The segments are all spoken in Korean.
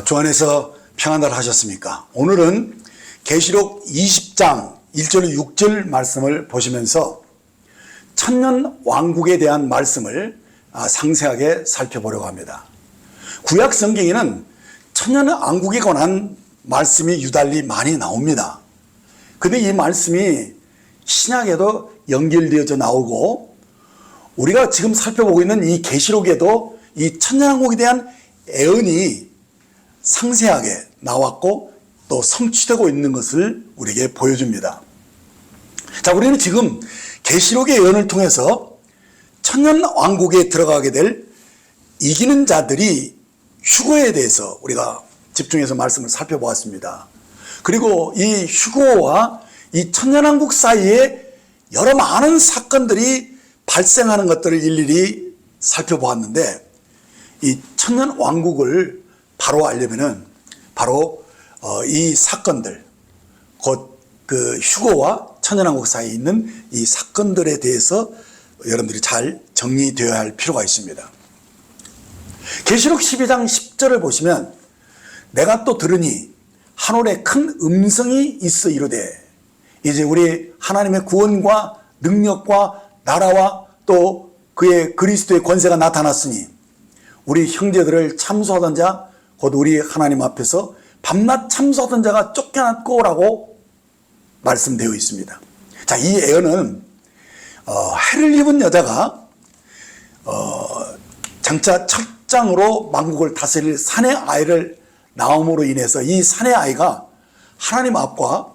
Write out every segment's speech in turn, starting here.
주 안에서 평안들 하셨습니까? 오늘은 계시록 20장 1절 6절 말씀을 보시면서 천년 왕국에 대한 말씀을 상세하게 살펴보려고 합니다. 구약 성경에는 천년 왕국에 관한 말씀이 유달리 많이 나옵니다. 근데 이 말씀이 신약에도 연결되어져 나오고 우리가 지금 살펴보고 있는 이 계시록에도 이 천년 왕국에 대한 예언이 상세하게 나왔고 또 성취되고 있는 것을 우리에게 보여줍니다. 자, 우리는 지금 계시록의 예언을 통해서 천년 왕국에 들어가게 될 이기는 자들이 휴거에 대해서 우리가 집중해서 말씀을 살펴보았습니다. 그리고 이 휴거와 이 천년 왕국 사이에 여러 많은 사건들이 발생하는 것들을 일일이 살펴보았는데 이 천년 왕국을 바로 알려면은 바로 이 사건들, 곧 그 휴거와 천년왕국 사이에 있는 이 사건들에 대해서 여러분들이 잘 정리되어야 할 필요가 있습니다. 계시록 12장 10절을 보시면 내가 또 들으니 하늘에 큰 음성이 있어 이르되 이제 우리 하나님의 구원과 능력과 나라와 또 그의 그리스도의 권세가 나타났으니 우리 형제들을 참소하던 자 곧 우리 하나님 앞에서 밤낮 참소하던 자가 쫓겨났고라고 말씀되어 있습니다. 자, 이 예언은 해를 입은 여자가 장차 첫 장으로 만국을 다스릴 사내 아이를 낳음으로 인해서 이 사내 아이가 하나님 앞과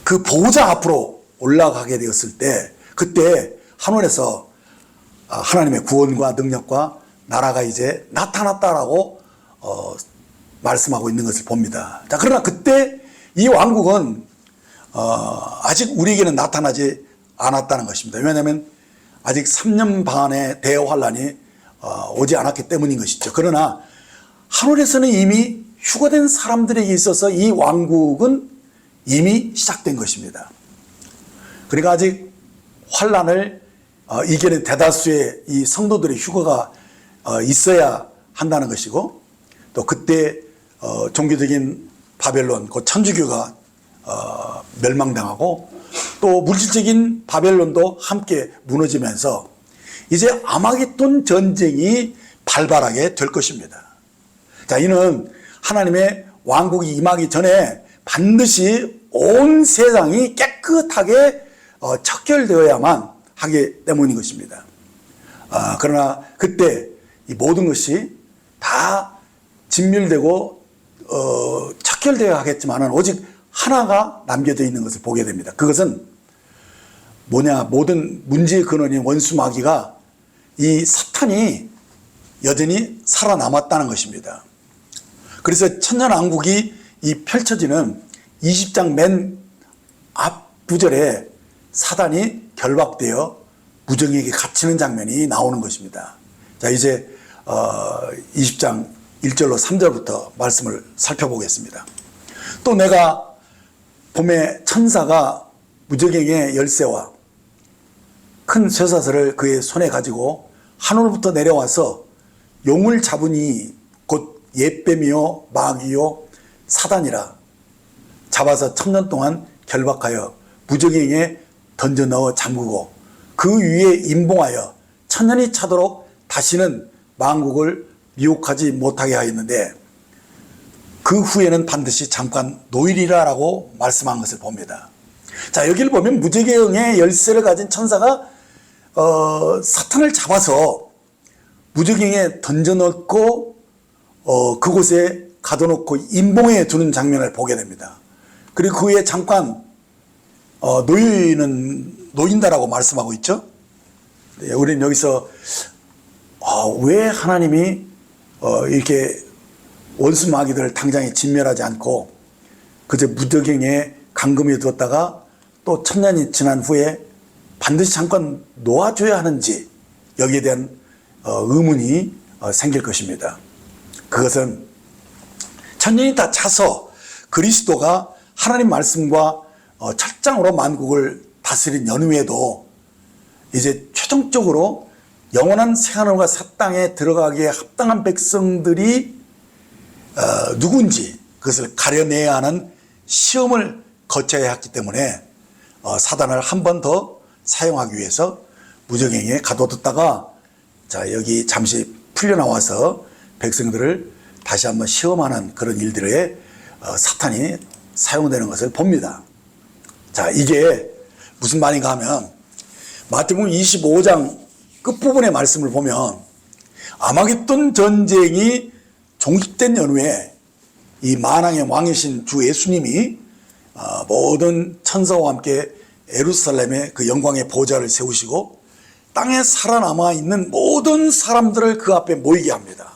그 보호자 앞으로 올라가게 되었을 때 그때 하늘에서 하나님의 구원과 능력과 나라가 이제 나타났다라고 말씀하고 있는 것을 봅니다. 자, 그러나 그때 이 왕국은 아직 우리에게는 나타나지 않았다는 것입니다. 왜냐하면 아직 3년 반의 대환란이 오지 않았기 때문인 것이죠. 그러나 하늘에서는 이미 휴거된 사람들에게 있어서 이 왕국은 이미 시작된 것입니다. 그러니까 아직 환란을 이겨낸 대다수의 이 성도들의 휴거가 있어야 한다는 것이고 또 그때 종교적인 바벨론, 그 천주교가 멸망당하고 또 물질적인 바벨론도 함께 무너지면서 이제 아마겟돈 전쟁이 발발하게 될 것입니다. 자, 이는 하나님의 왕국이 임하기 전에 반드시 온 세상이 깨끗하게 척결되어야만 하기 때문인 것입니다. 그러나 그때 이 모든 것이 다 진멸되고 척결되어야 하겠지만은 오직 하나가 남겨져 있는 것을 보게 됩니다. 그것은 뭐냐? 모든 문제의 근원인 원수 마귀가 이 사탄이 여전히 살아남았다는 것입니다. 그래서 천년왕국이 이 펼쳐지는 20장 맨 앞 구절에 사단이 결박되어 무정에게 갇히는 장면이 나오는 것입니다. 자, 이제 20장 1절로 3절부터 말씀을 살펴보겠습니다. 또 내가 봄에 천사가 무저갱의 열쇠와 큰 쇠사슬을 그의 손에 가지고 하늘부터 내려와서 용을 잡으니 곧 옛뱀이요 마귀요 사단이라 잡아서 1000년 동안 결박하여 무저갱에 던져 넣어 잠그고 그 위에 임봉하여 1000년이 차도록 다시는 만국을 미혹하지 못하게 하였는데 그 후에는 반드시 잠깐 노일이라라고 말씀한 것을 봅니다. 자, 여기를 보면 무저갱의 열쇠를 가진 천사가 사탄을 잡아서 무저갱에 던져 넣고 그곳에 가둬놓고 임봉해 두는 장면을 보게 됩니다. 그리고 그 후에 잠깐 놓인다라고 말씀하고 있죠. 우리는 여기서 왜 하나님이 이렇게 원수 마귀들을 당장에 진멸하지 않고 그저 무저갱에 감금해 두었다가 또 1000년이 지난 후에 반드시 잠깐 놓아줘야 하는지 여기에 대한 의문이 생길 것입니다. 그것은 1000년이 다 차서 그리스도가 하나님 말씀과 철장으로 만국을 다스린 연후에도 이제 최종적으로 영원한 새하늘과 새 땅에 들어가기에 합당한 백성들이 누군지 그것을 가려내야 하는 시험을 거쳐야 했기 때문에 사단을 한 번 더 사용하기 위해서 무적행위에 가둬뒀다가 자 여기 잠시 풀려나와서 백성들을 다시 한번 시험하는 그런 일들에 사탄이 사용되는 것을 봅니다. 자 이게 무슨 말인가 하면 마태복음 25장 끝부분의 말씀을 보면 아마겟돈 전쟁이 종식된 연후에 이 만왕의 왕이신 주 예수님이 모든 천사와 함께 예루살렘에 그 영광의 보좌를 세우시고 땅에 살아남아 있는 모든 사람들을 그 앞에 모이게 합니다.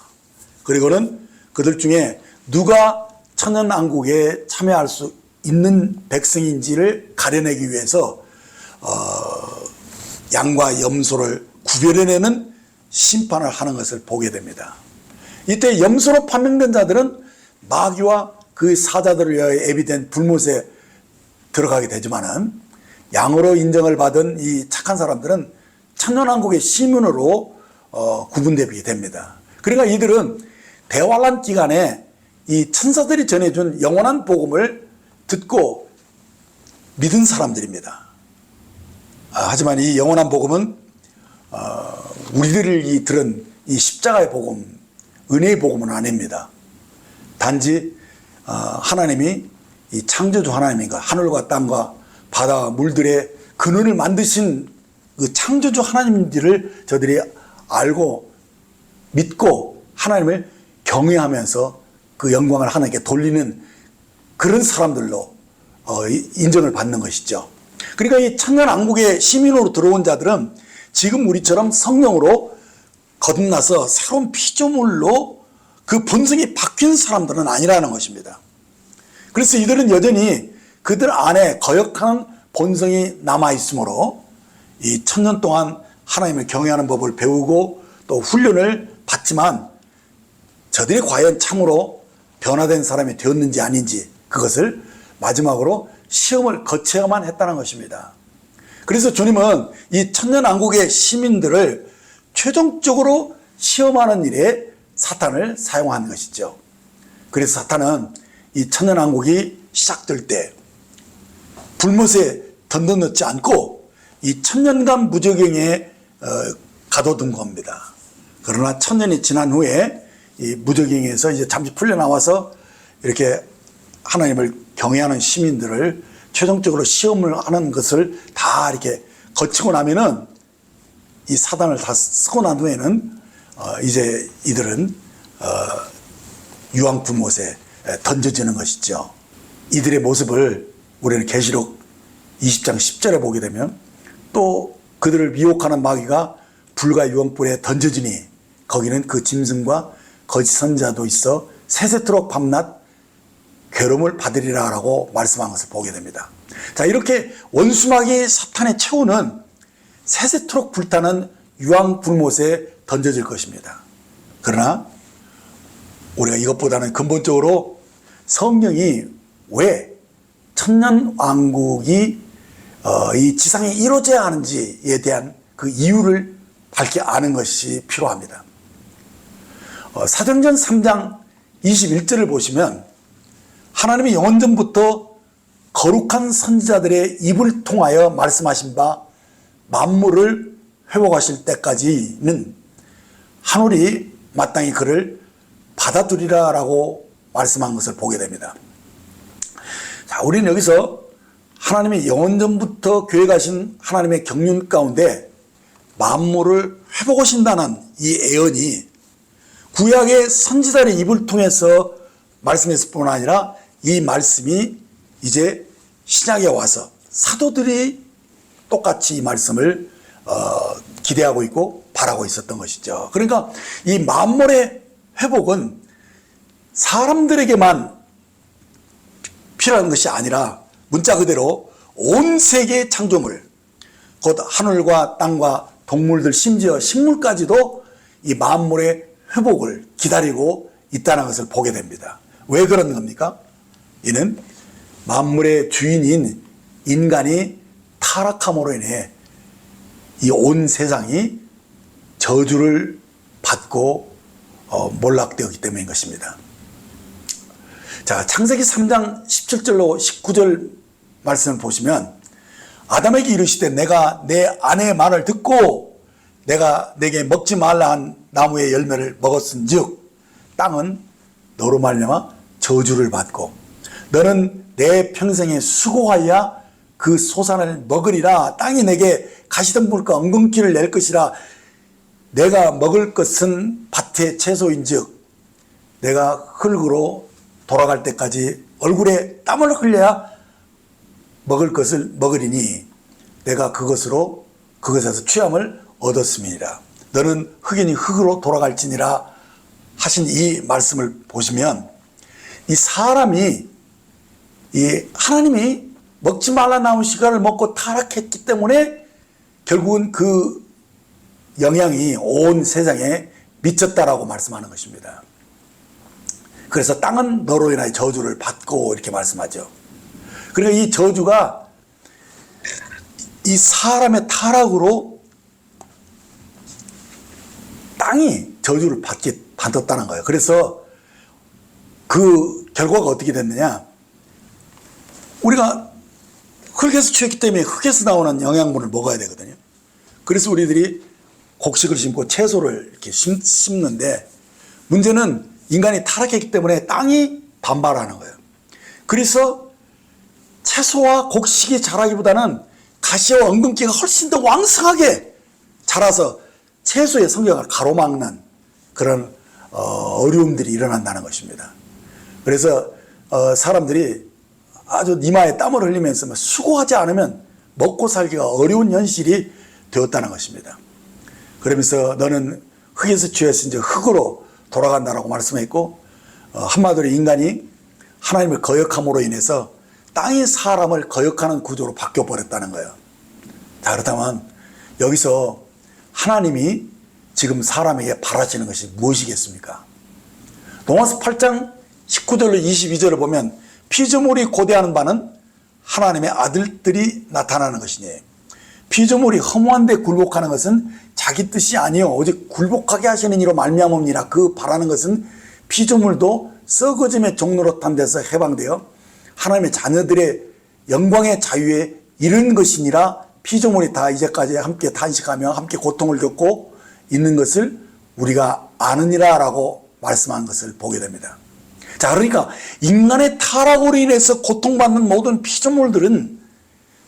그리고는 그들 중에 누가 천연왕국에 참여할 수 있는 백성인지를 가려내기 위해서 양과 염소를 구별해내는 심판을 하는 것을 보게 됩니다. 이때 염소로 판명된 자들은 마귀와 그 사자들을 위하여 예비된 불못에 들어가게 되지만은 양으로 인정을 받은 이 착한 사람들은 천년왕국의 시민으로 구분되게 됩니다. 그러니까 이들은 대환란 기간에 이 천사들이 전해준 영원한 복음을 듣고 믿은 사람들입니다. 하지만 이 영원한 복음은 우리들이 들은 이 십자가의 복음, 은혜의 복음은 아닙니다. 단지 하나님이 이 창조주 하나님인가 하늘과 땅과 바다와 물들의 근원을 만드신 그 창조주 하나님들을 저들이 알고 믿고 하나님을 경외하면서 그 영광을 하나님께 돌리는 그런 사람들로 인정을 받는 것이죠. 그러니까 이 천년왕국의 시민으로 들어온 자들은 지금 우리처럼 성령으로 거듭나서 새로운 피조물로 그 본성이 바뀐 사람들은 아니라는 것입니다. 그래서 이들은 여전히 그들 안에 거역하는 본성이 남아있으므로 이 천년 동안 하나님을 경외하는 법을 배우고 또 훈련을 받지만 저들이 과연 참으로 변화된 사람이 되었는지 아닌지 그것을 마지막으로 시험을 거쳐야만 했다는 것입니다. 그래서 주님은 이 천년왕국의 시민들을 최종적으로 시험하는 일에 사탄을 사용한 것이죠. 그래서 사탄은 이 천년왕국이 시작될 때 불못에 던져넣지 않고 이 천년간 무적행에 가둬둔 겁니다. 그러나 천년이 지난 후에 이 무적행에서 이제 잠시 풀려나와서 이렇게 하나님을 경외하는 시민들을 최종적으로 시험을 하는 것을 다 이렇게 거치고 나면은 이 사단을 다 쓰고 난 후에는 이제 이들은 유황 불못에 던져지는 것이죠. 이들의 모습을 우리는 계시록 20장 10절에 보게 되면 또 그들을 미혹하는 마귀가 불과 유황불에 던져지니 거기는 그 짐승과 거짓 선지자도 있어 세세토록 밤낮 괴로움을 받으리라 라고 말씀한 것을 보게 됩니다. 자, 이렇게 원수마귀 사탄의 최후는 세세토록 불타는 유황 불못에 던져질 것입니다. 그러나 우리가 이것보다는 근본적으로 성경이 왜 천년왕국이 이 지상에 이루어져야 하는지에 대한 그 이유를 밝히 아는 것이 필요합니다. 사도행전 3장 21절을 보시면 하나님이 영원전부터 거룩한 선지자들의 입을 통하여 말씀하신 바 만물을 회복하실 때까지는 하늘이 마땅히 그를 받아들이라 라고 말씀한 것을 보게 됩니다. 자, 우리는 여기서 하나님의 영원전부터 교회 가신 하나님의 경륜 가운데 만물을 회복하신다는 이 예언이 구약의 선지자의 입을 통해서 말씀했을 뿐 아니라 이 말씀이 이제 신약에 와서 사도들이 똑같이 이 말씀을 기대하고 있고 바라고 있었던 것이죠. 그러니까 이 만물의 회복은 사람들에게만 필요한 것이 아니라 문자 그대로 온 세계의 창조물, 곧 하늘과 땅과 동물들 심지어 식물까지도 이 만물의 회복을 기다리고 있다는 것을 보게 됩니다. 왜 그런 겁니까? 이는 만물의 주인인 인간이 타락함으로 인해 이 온 세상이 저주를 받고 몰락되었기 때문인 것입니다. 자, 창세기 3장 17절로 19절 말씀을 보시면 아담에게 이르시되 내가 내 아내의 말을 듣고 내가 내게 먹지 말라 한 나무의 열매를 먹었은즉 땅은 너로 말미암아 저주를 받고 너는 내 평생에 수고하여 그 소산을 먹으리라. 땅이 내게 가시덤불과 엉겅퀴를 낼 것이라. 내가 먹을 것은 밭의 채소인즉 내가 흙으로 돌아갈 때까지 얼굴에 땀을 흘려야 먹을 것을 먹으리니 내가 그것에서 취함을 얻었음이니라. 너는 흙이니 흙으로 돌아갈지니라 하신 이 말씀을 보시면 이 사람이 이 하나님이 먹지 말라 나온 시간을 먹고 타락했기 때문에 결국은 그 영향이 온 세상에 미쳤다라고 말씀하는 것입니다. 그래서 땅은 너로 인하여 저주를 받고 이렇게 말씀하죠. 그러니까 이 저주가 이 사람의 타락으로 땅이 저주를 받았다는 거예요. 그래서 그 결과가 어떻게 됐느냐. 우리가 흙에서 취했기 때문에 흙에서 나오는 영양분을 먹어야 되거든요. 그래서 우리들이 곡식을 심고 채소를 이렇게 심는데 문제는 인간이 타락했기 때문에 땅이 반발하는 거예요. 그래서 채소와 곡식이 자라기보다는 가시와 엉겅퀴가 훨씬 더 왕성하게 자라서 채소의 성장을 가로막는 그런 어려움들이 일어난다는 것입니다. 그래서 사람들이 아주 이마에 땀을 흘리면서 수고하지 않으면 먹고 살기가 어려운 현실이 되었다는 것입니다. 그러면서 너는 흙에서 취해서 이제 흙으로 돌아간다라고 말씀했고, 한마디로 인간이 하나님을 거역함으로 인해서 땅이 사람을 거역하는 구조로 바뀌어 버렸다는 거예요. 자, 그렇다면 여기서 하나님이 지금 사람에게 바라시는 것이 무엇이겠습니까? 로마서 8장 19절로 22절을 보면 피조물이 고대하는 바는 하나님의 아들들이 나타나는 것이니 피조물이 허무한 데 굴복하는 것은 자기 뜻이 아니요 오직 굴복하게 하시는 이로 말미암음이라. 그 바라는 것은 피조물도 썩어짐의 종노릇한 데서 해방되어 하나님의 자녀들의 영광의 자유에 이른 것이니라. 피조물이 다 이제까지 함께 탄식하며 함께 고통을 겪고 있는 것을 우리가 아느니라 라고 말씀한 것을 보게 됩니다. 자, 그러니까 인간의 타락으로 인해서 고통받는 모든 피조물들은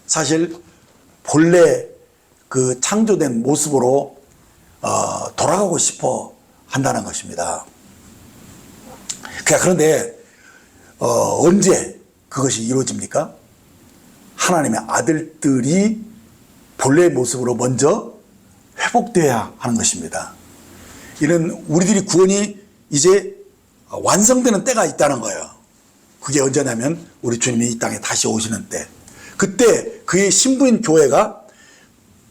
사실 본래 그 창조된 모습으로 돌아가고 싶어 한다는 것입니다. 그런데 언제 그것이 이루어집니까? 하나님의 아들들이 본래의 모습으로 먼저 회복되어야 하는 것입니다. 이는 우리들이 구원이 이제 완성되는 때가 있다는 거예요. 그게 언제냐면 우리 주님이 이 땅에 다시 오시는 때. 그때 그의 신부인 교회가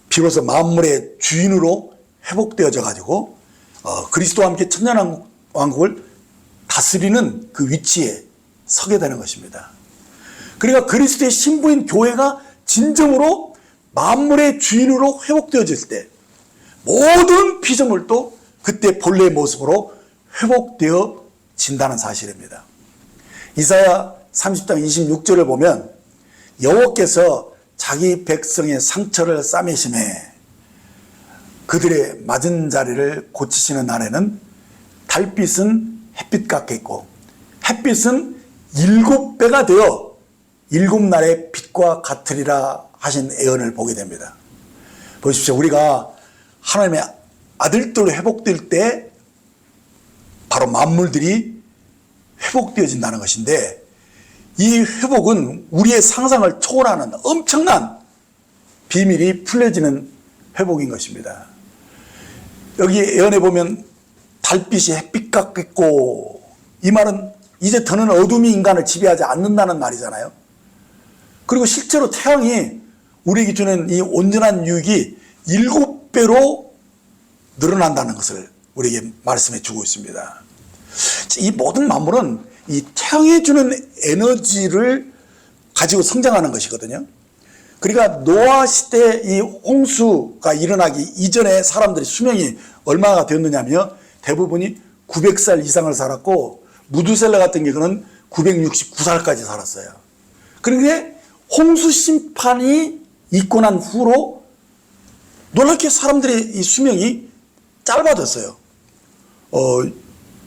비로소 만물의 주인으로 회복되어져 가지고 그리스도와 함께 천년왕국을 다스리는 그 위치에 서게 되는 것입니다. 그러니까 그리스도의 신부인 교회가 진정으로 만물의 주인으로 회복되어질 때 모든 피조물도 그때 본래의 모습으로 회복되어진다는 사실입니다. 이사야 30장 26절을 보면 여호와께서 자기 백성의 상처를 싸매심에 그들의 맞은 자리를 고치시는 날에는 달빛은 햇빛 같겠고 햇빛은 7배가 되어 7날의 빛과 같으리라 하신 예언을 보게 됩니다. 보십시오. 우리가 하나님의 아들들로 회복될 때 바로 만물들이 회복되어진다는 것인데 이 회복은 우리의 상상을 초월하는 엄청난 비밀이 풀려지는 회복인 것입니다. 여기 예언에 보면 달빛이 햇빛 같겠고 이 말은 이제 더는 어둠이 인간을 지배하지 않는다는 말이잖아요. 그리고 실제로 태양이 우리에게 주는 이 온전한 유익이 7배로 늘어난다는 것을 우리에게 말씀해 주고 있습니다. 이 모든 만물은 이 태양이 주는 에너지를 가지고 성장하는 것이거든요. 그러니까 노아 시대 이 홍수가 일어나기 이전에 사람들의 수명이 얼마가 되었느냐면 대부분이 900살 이상을 살았고 무두셀라 같은 경우는 969살까지 살았어요. 그런데 홍수 심판이 있고 난 후로 놀랍게 사람들의 이 수명이 짧아졌어요.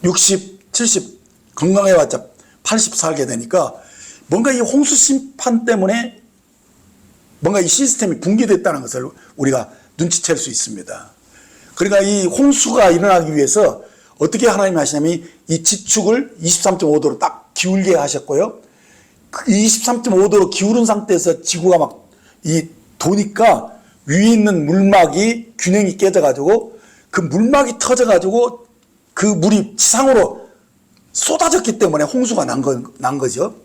60, 70 건강해봤자 80 살게 되니까 뭔가 이 홍수 심판 때문에 뭔가 이 시스템이 붕괴됐다는 것을 우리가 눈치챌 수 있습니다. 그러니까 이 홍수가 일어나기 위해서 어떻게 하나님이 하시냐면 이 지축을 23.5도로 딱 기울게 하셨고요. 그 23.5도로 기울은 상태에서 지구가 막 이 도니까 위에 있는 물막이 균형이 깨져가지고 그 물막이 터져가지고 그 물이 지상으로 쏟아졌기 때문에 홍수가 난 거죠.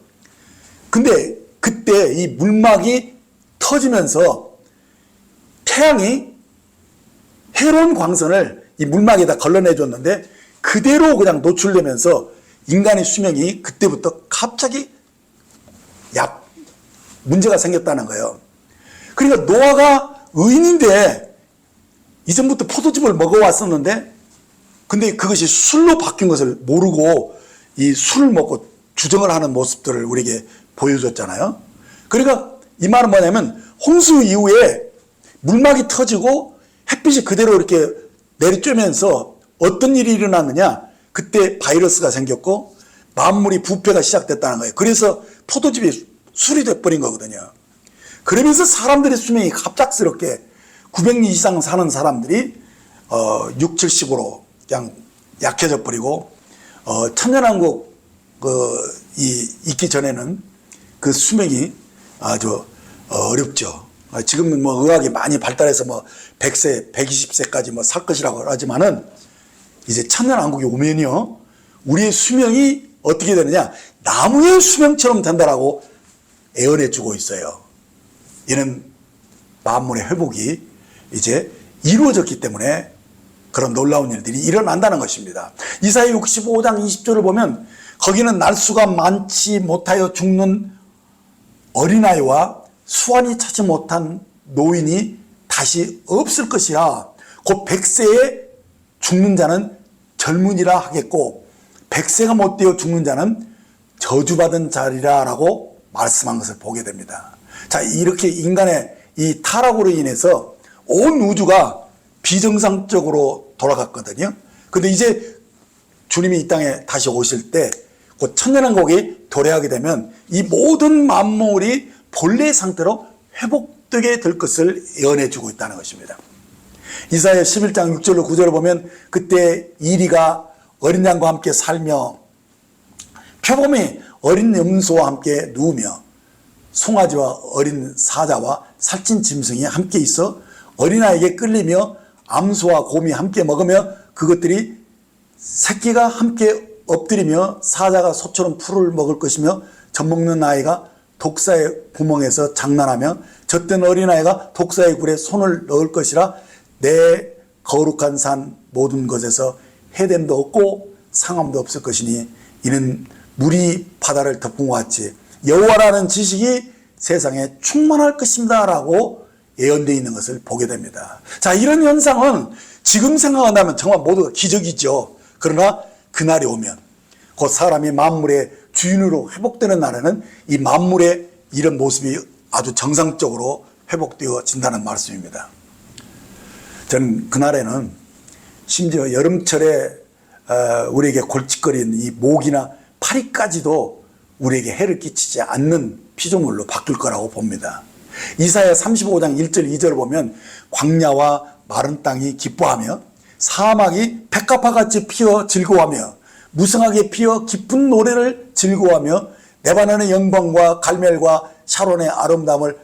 근데 그때 이 물막이 터지면서 태양이 해로운 광선을 이 물막에다 걸러내줬는데 그대로 그냥 노출되면서 인간의 수명이 그때부터 갑자기 문제가 생겼다는 거예요. 그러니까 노아가 의인인데 이전부터 포도즙을 먹어왔었는데 근데 그것이 술로 바뀐 것을 모르고 이 술을 먹고 주정을 하는 모습들을 우리에게 보여줬잖아요. 그러니까 이 말은 뭐냐면 홍수 이후에 물막이 터지고 햇빛이 그대로 이렇게 내리쬐면서 어떤 일이 일어났느냐, 그때 바이러스가 생겼고 만물이 부패가 시작됐다는 거예요. 그래서 포도즙이 술이 돼버린 거거든요. 그러면서 사람들의 수명이 갑작스럽게 900년 이상 사는 사람들이 6, 70으로 그냥 약해져 버리고 천년왕국 있기 전에는 그 수명이 아주 어렵죠. 지금은 뭐 의학이 많이 발달해서 뭐 100세, 120세까지 뭐 살 것이라고 하지만은 이제 천년왕국이 오면요, 우리의 수명이 어떻게 되느냐, 나무의 수명처럼 된다라고 예언해 주고 있어요. 이는 만물의 회복이 이제 이루어졌기 때문에 그런 놀라운 일들이 일어난다는 것입니다. 이사야 65장 20절을 보면 거기는 날수가 많지 못하여 죽는 어린아이와 수완이 차지 못한 노인이 다시 없을 것이라. 곧 100세에 죽는 자는 젊은이라 하겠고 100세가 못 되어 죽는 자는 저주받은 자리라 라고 말씀한 것을 보게 됩니다. 자, 이렇게 인간의 이 타락으로 인해서 온 우주가 비정상적으로 돌아갔거든요. 근데 이제 주님이 이 땅에 다시 오실 때 곧 천년왕국이 도래하게 되면 이 모든 만물이 본래의 상태로 회복되게 될 것을 예언해 주고 있다는 것입니다. 이사야 11장 6절로 9절을 보면 그때 이리가 어린 양과 함께 살며 표범이 어린 염소와 함께 누우며 송아지와 어린 사자와 살찐 짐승이 함께 있어 어린아이에게 끌리며 암소와 곰이 함께 먹으며 그것들이 새끼가 함께 엎드리며 사자가 소처럼 풀을 먹을 것이며 젖먹는 아이가 독사의 구멍에서 장난하며 젖된 어린아이가 독사의 굴에 손을 넣을 것이라. 내 거룩한 산 모든 것에서 해됨도 없고 상함도 없을 것이니 이는 물이 바다를 덮은 것 같이 여호와라는 지식이 세상에 충만할 것입니다 라고 예언되어 있는 것을 보게 됩니다. 자, 이런 현상은 지금 생각한다면 정말 모두가 기적이죠. 그러나 그날이 오면 곧 사람이 만물의 주인으로 회복되는 날에는 이 만물의 이런 모습이 아주 정상적으로 회복되어진다는 말씀입니다. 저는 그날에는 심지어 여름철에 우리에게 골칫거리는 이 목이나 파리까지도 우리에게 해를 끼치지 않는 피조물로 바뀔 거라고 봅니다. 이사야 35장 1절 2절을 보면 광야와 마른 땅이 기뻐하며 사막이 백합화같이 피어 즐거워하며 무성하게 피어 기쁜 노래를 즐거워하며 레바논의 영광과 갈멜과 샤론의 아름다움을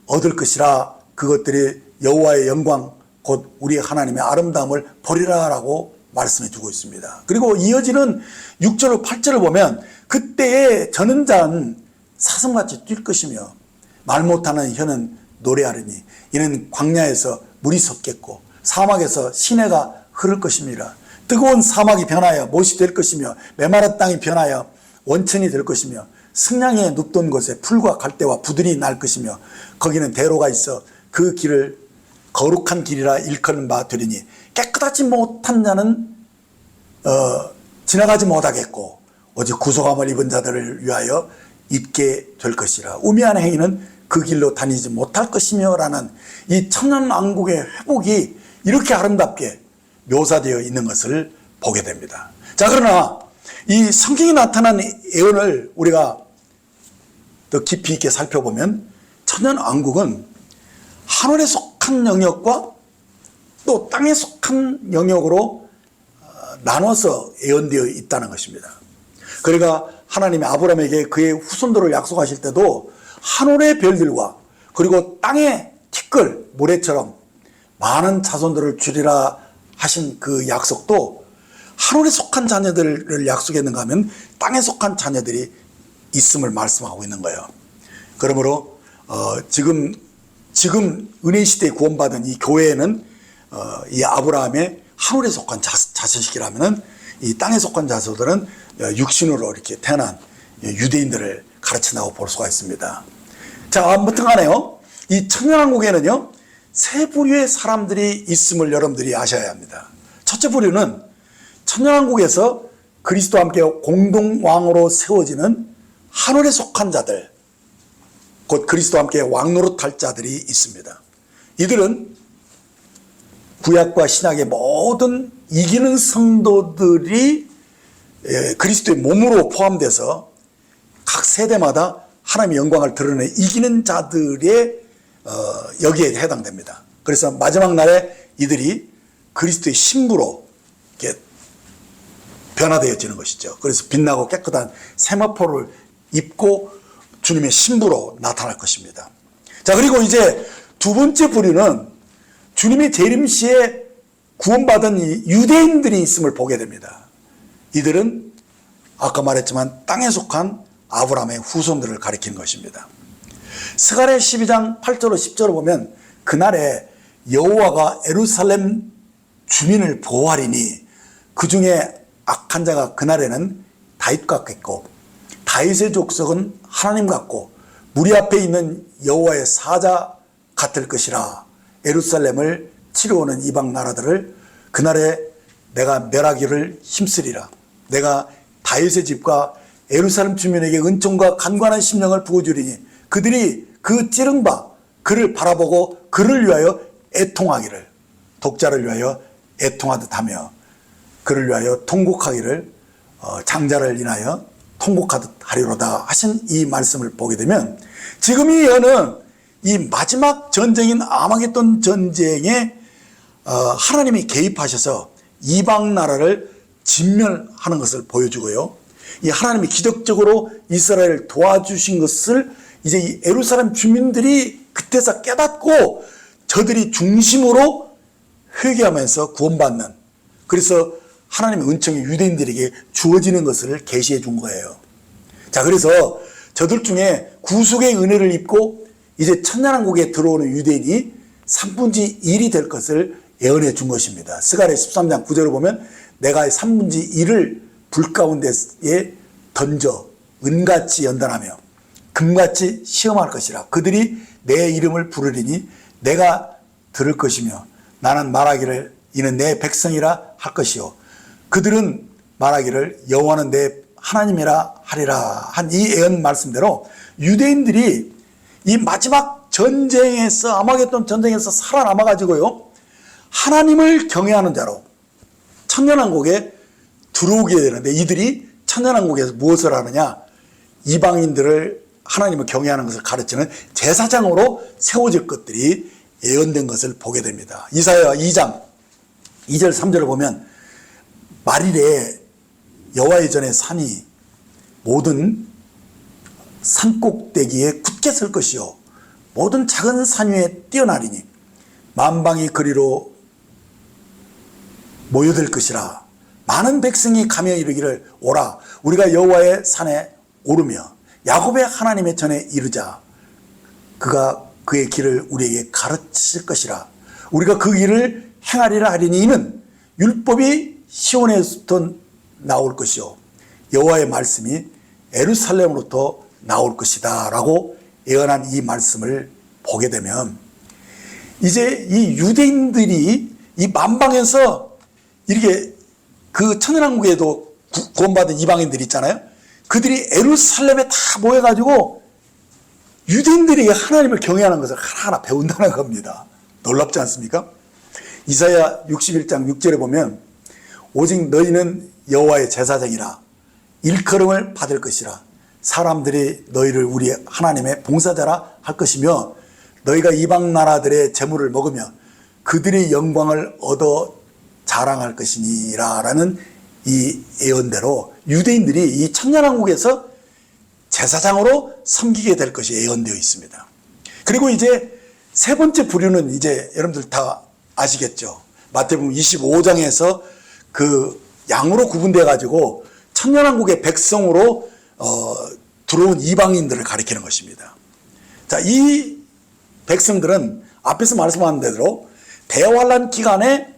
얻을 것이라. 그것들이 여호와의 영광 곧 우리 하나님의 아름다움을 보리라 라고 말씀해 주고 있습니다. 그리고 이어지는 6절로 8절을 보면 그때의 저는 자는 사슴같이 뛸 것이며 말 못하는 혀는 노래하리니 이는 광야에서 물이 섞겠고 사막에서 시내가 흐를 것입니다. 뜨거운 사막이 변하여 못이 될 것이며 메마른 땅이 변하여 원천이 될 것이며 승량에 눕던 곳에 풀과 갈대와 부들이 날 것이며 거기는 대로가 있어 그 길을 거룩한 길이라 일컫는 바 되리니 깨끗하지 못한 자는 지나가지 못하겠고 오직 구속함을 입은 자들을 위하여 있게 될 것이라. 우매한 행위는 그 길로 다니지 못할 것이며 라는 이 천년왕국의 회복이 이렇게 아름답게 묘사되어 있는 것을 보게 됩니다. 자, 그러나 이 성경에 나타난 예언을 우리가 더 깊이 있게 살펴보면 천년왕국은 하늘에 속한 영역과 또 땅에 속한 영역으로 나눠서 예언되어 있다는 것입니다. 그러니까 하나님이 아브라함에게 그의 후손들을 약속하실 때도 하늘의 별들과 그리고 땅의 티끌 모래처럼 많은 자손들을 주리라 하신 그 약속도 하늘에 속한 자녀들을 약속했는가 하면 땅에 속한 자녀들이 있음을 말씀하고 있는 거예요. 그러므로 지금 은혜 시대에 구원받은 이 교회에는 이 아브라함의 하늘에 속한 자손이라면은 이 땅에 속한 자손들은 육신으로 이렇게 태어난 유대인들을 가르친다고 볼 수가 있습니다. 자, 아무튼 간에요, 이 천년왕국에는요 세 부류의 사람들이 있음을 여러분들이 아셔야 합니다. 첫째 부류는 천년왕국에서 그리스도와 함께 공동왕으로 세워지는 하늘에 속한 자들, 곧 그리스도와 함께 왕노릇할 자들이 있습니다. 이들은 구약과 신약의 모든 이기는 성도들이 그리스도의 몸으로 포함돼서 각 세대마다 하나님의 영광을 드러내 이기는 자들의 여기에 해당됩니다. 그래서 마지막 날에 이들이 그리스도의 신부로 이렇게 변화되어지는 것이죠. 그래서 빛나고 깨끗한 세마포를 입고 주님의 신부로 나타날 것입니다. 자, 그리고 이제 두 번째 부류는 주님의 재림시에 구원받은 이 유대인들이 있음을 보게 됩니다. 이들은 아까 말했지만 땅에 속한 아브라함의 후손들을 가리키는 것입니다. 스가랴 12장 8절로 10절을 보면 그날에 여호와가 예루살렘 주민을 보호하리니 그 중에 악한 자가 그날에는 다윗 같겠고 다윗의 족속은 하나님 같고 무리 앞에 있는 여호와의 사자 같을 것이라. 예루살렘을 치러오는 이방 나라들을 그날에 내가 멸하기를 힘쓰리라. 내가 다윗의 집과 예루살렘 주민에게 은총과 간관한 심령을 부어주리니 그들이 그 찌른 바 그를 바라보고 그를 위하여 애통하기를, 독자를 위하여 애통하듯 하며 그를 위하여 통곡하기를, 장자를 인하여 통곡하듯 하리로다 하신 이 말씀을 보게 되면 지금 이 예언은 이 마지막 전쟁인 아마겟돈 전쟁에 하나님이 개입하셔서 이방 나라를 진멸하는 것을 보여주고요. 이 하나님이 기적적으로 이스라엘을 도와주신 것을 이제 이 예루살렘 주민들이 그때서 깨닫고 저들이 중심으로 회개하면서 구원받는, 그래서 하나님의 은총이 유대인들에게 주어지는 것을 계시해 준 거예요. 자, 그래서 저들 중에 구속의 은혜를 입고 이제 천년왕국에 들어오는 유대인이 3분의 1이 될 것을 예언해 준 것입니다. 스가랴 13장 9절을 보면 내가 3분의 1을 불 가운데에 던져 은같이 연단하며 금같이 시험할 것이라. 그들이 내 이름을 부르리니 내가 들을 것이며 나는 말하기를 이는 내 백성이라 할 것이요 그들은 말하기를 여호와는 내 하나님이라 하리라 한 이 예언 말씀대로 유대인들이 이 마지막 전쟁에서, 아마겟돈 전쟁에서 살아남아 가지고요 하나님을 경외하는 자로 천년왕국에 들어오게 되는데, 이들이 천년왕국에서 무엇을 하느냐, 이방인들을 하나님을 경외하는 것을 가르치는 제사장으로 세워질 것들이 예언된 것을 보게 됩니다. 이사야 2장 2절 3절을 보면 말일에 여호와의 전에 산이 모든 산꼭대기에 굳게 설 것이요 모든 작은 산 위에 뛰어나리니 만방이 그리로 모여들 것이라. 많은 백성이 가며 이르기를 오라 우리가 여호와의 산에 오르며 야곱의 하나님의 전에 이르자. 그가 그의 길을 우리에게 가르칠 것이라. 우리가 그 길을 행하리라 하리니 이는 율법이 시온에서부터 나올 것이요 여호와의 말씀이 예루살렘으로부터 나올 것이다 라고 예언한 이 말씀을 보게 되면 이제 이 유대인들이 이 만방에서 이렇게 그 천연왕국에도 구원받은 이방인들이 있잖아요. 그들이 예루살렘에 다 모여가지고 유대인들이 하나님을 경외하는 것을 하나하나 배운다는 겁니다. 놀랍지 않습니까? 이사야 61장 6절에 보면 오직 너희는 여호와의 제사장이라 일컬음을 받을 것이라 사람들이 너희를 우리 하나님의 봉사자라 할 것이며 너희가 이방 나라들의 재물을 먹으며 그들의 영광을 얻어 자랑할 것이니라 라는 이 예언대로 유대인들이 이 천년왕국에서 제사장으로 섬기게 될 것이 예언되어 있습니다. 그리고 이제 세 번째 부류는 이제 여러분들 다 아시겠죠. 마태복음 25장에서 그 양으로 구분되어 가지고 천년왕국의 백성으로 들어온 이방인들을 가리키는 것입니다. 자, 이 백성들은 앞에서 말씀한 대로 대환란 기간에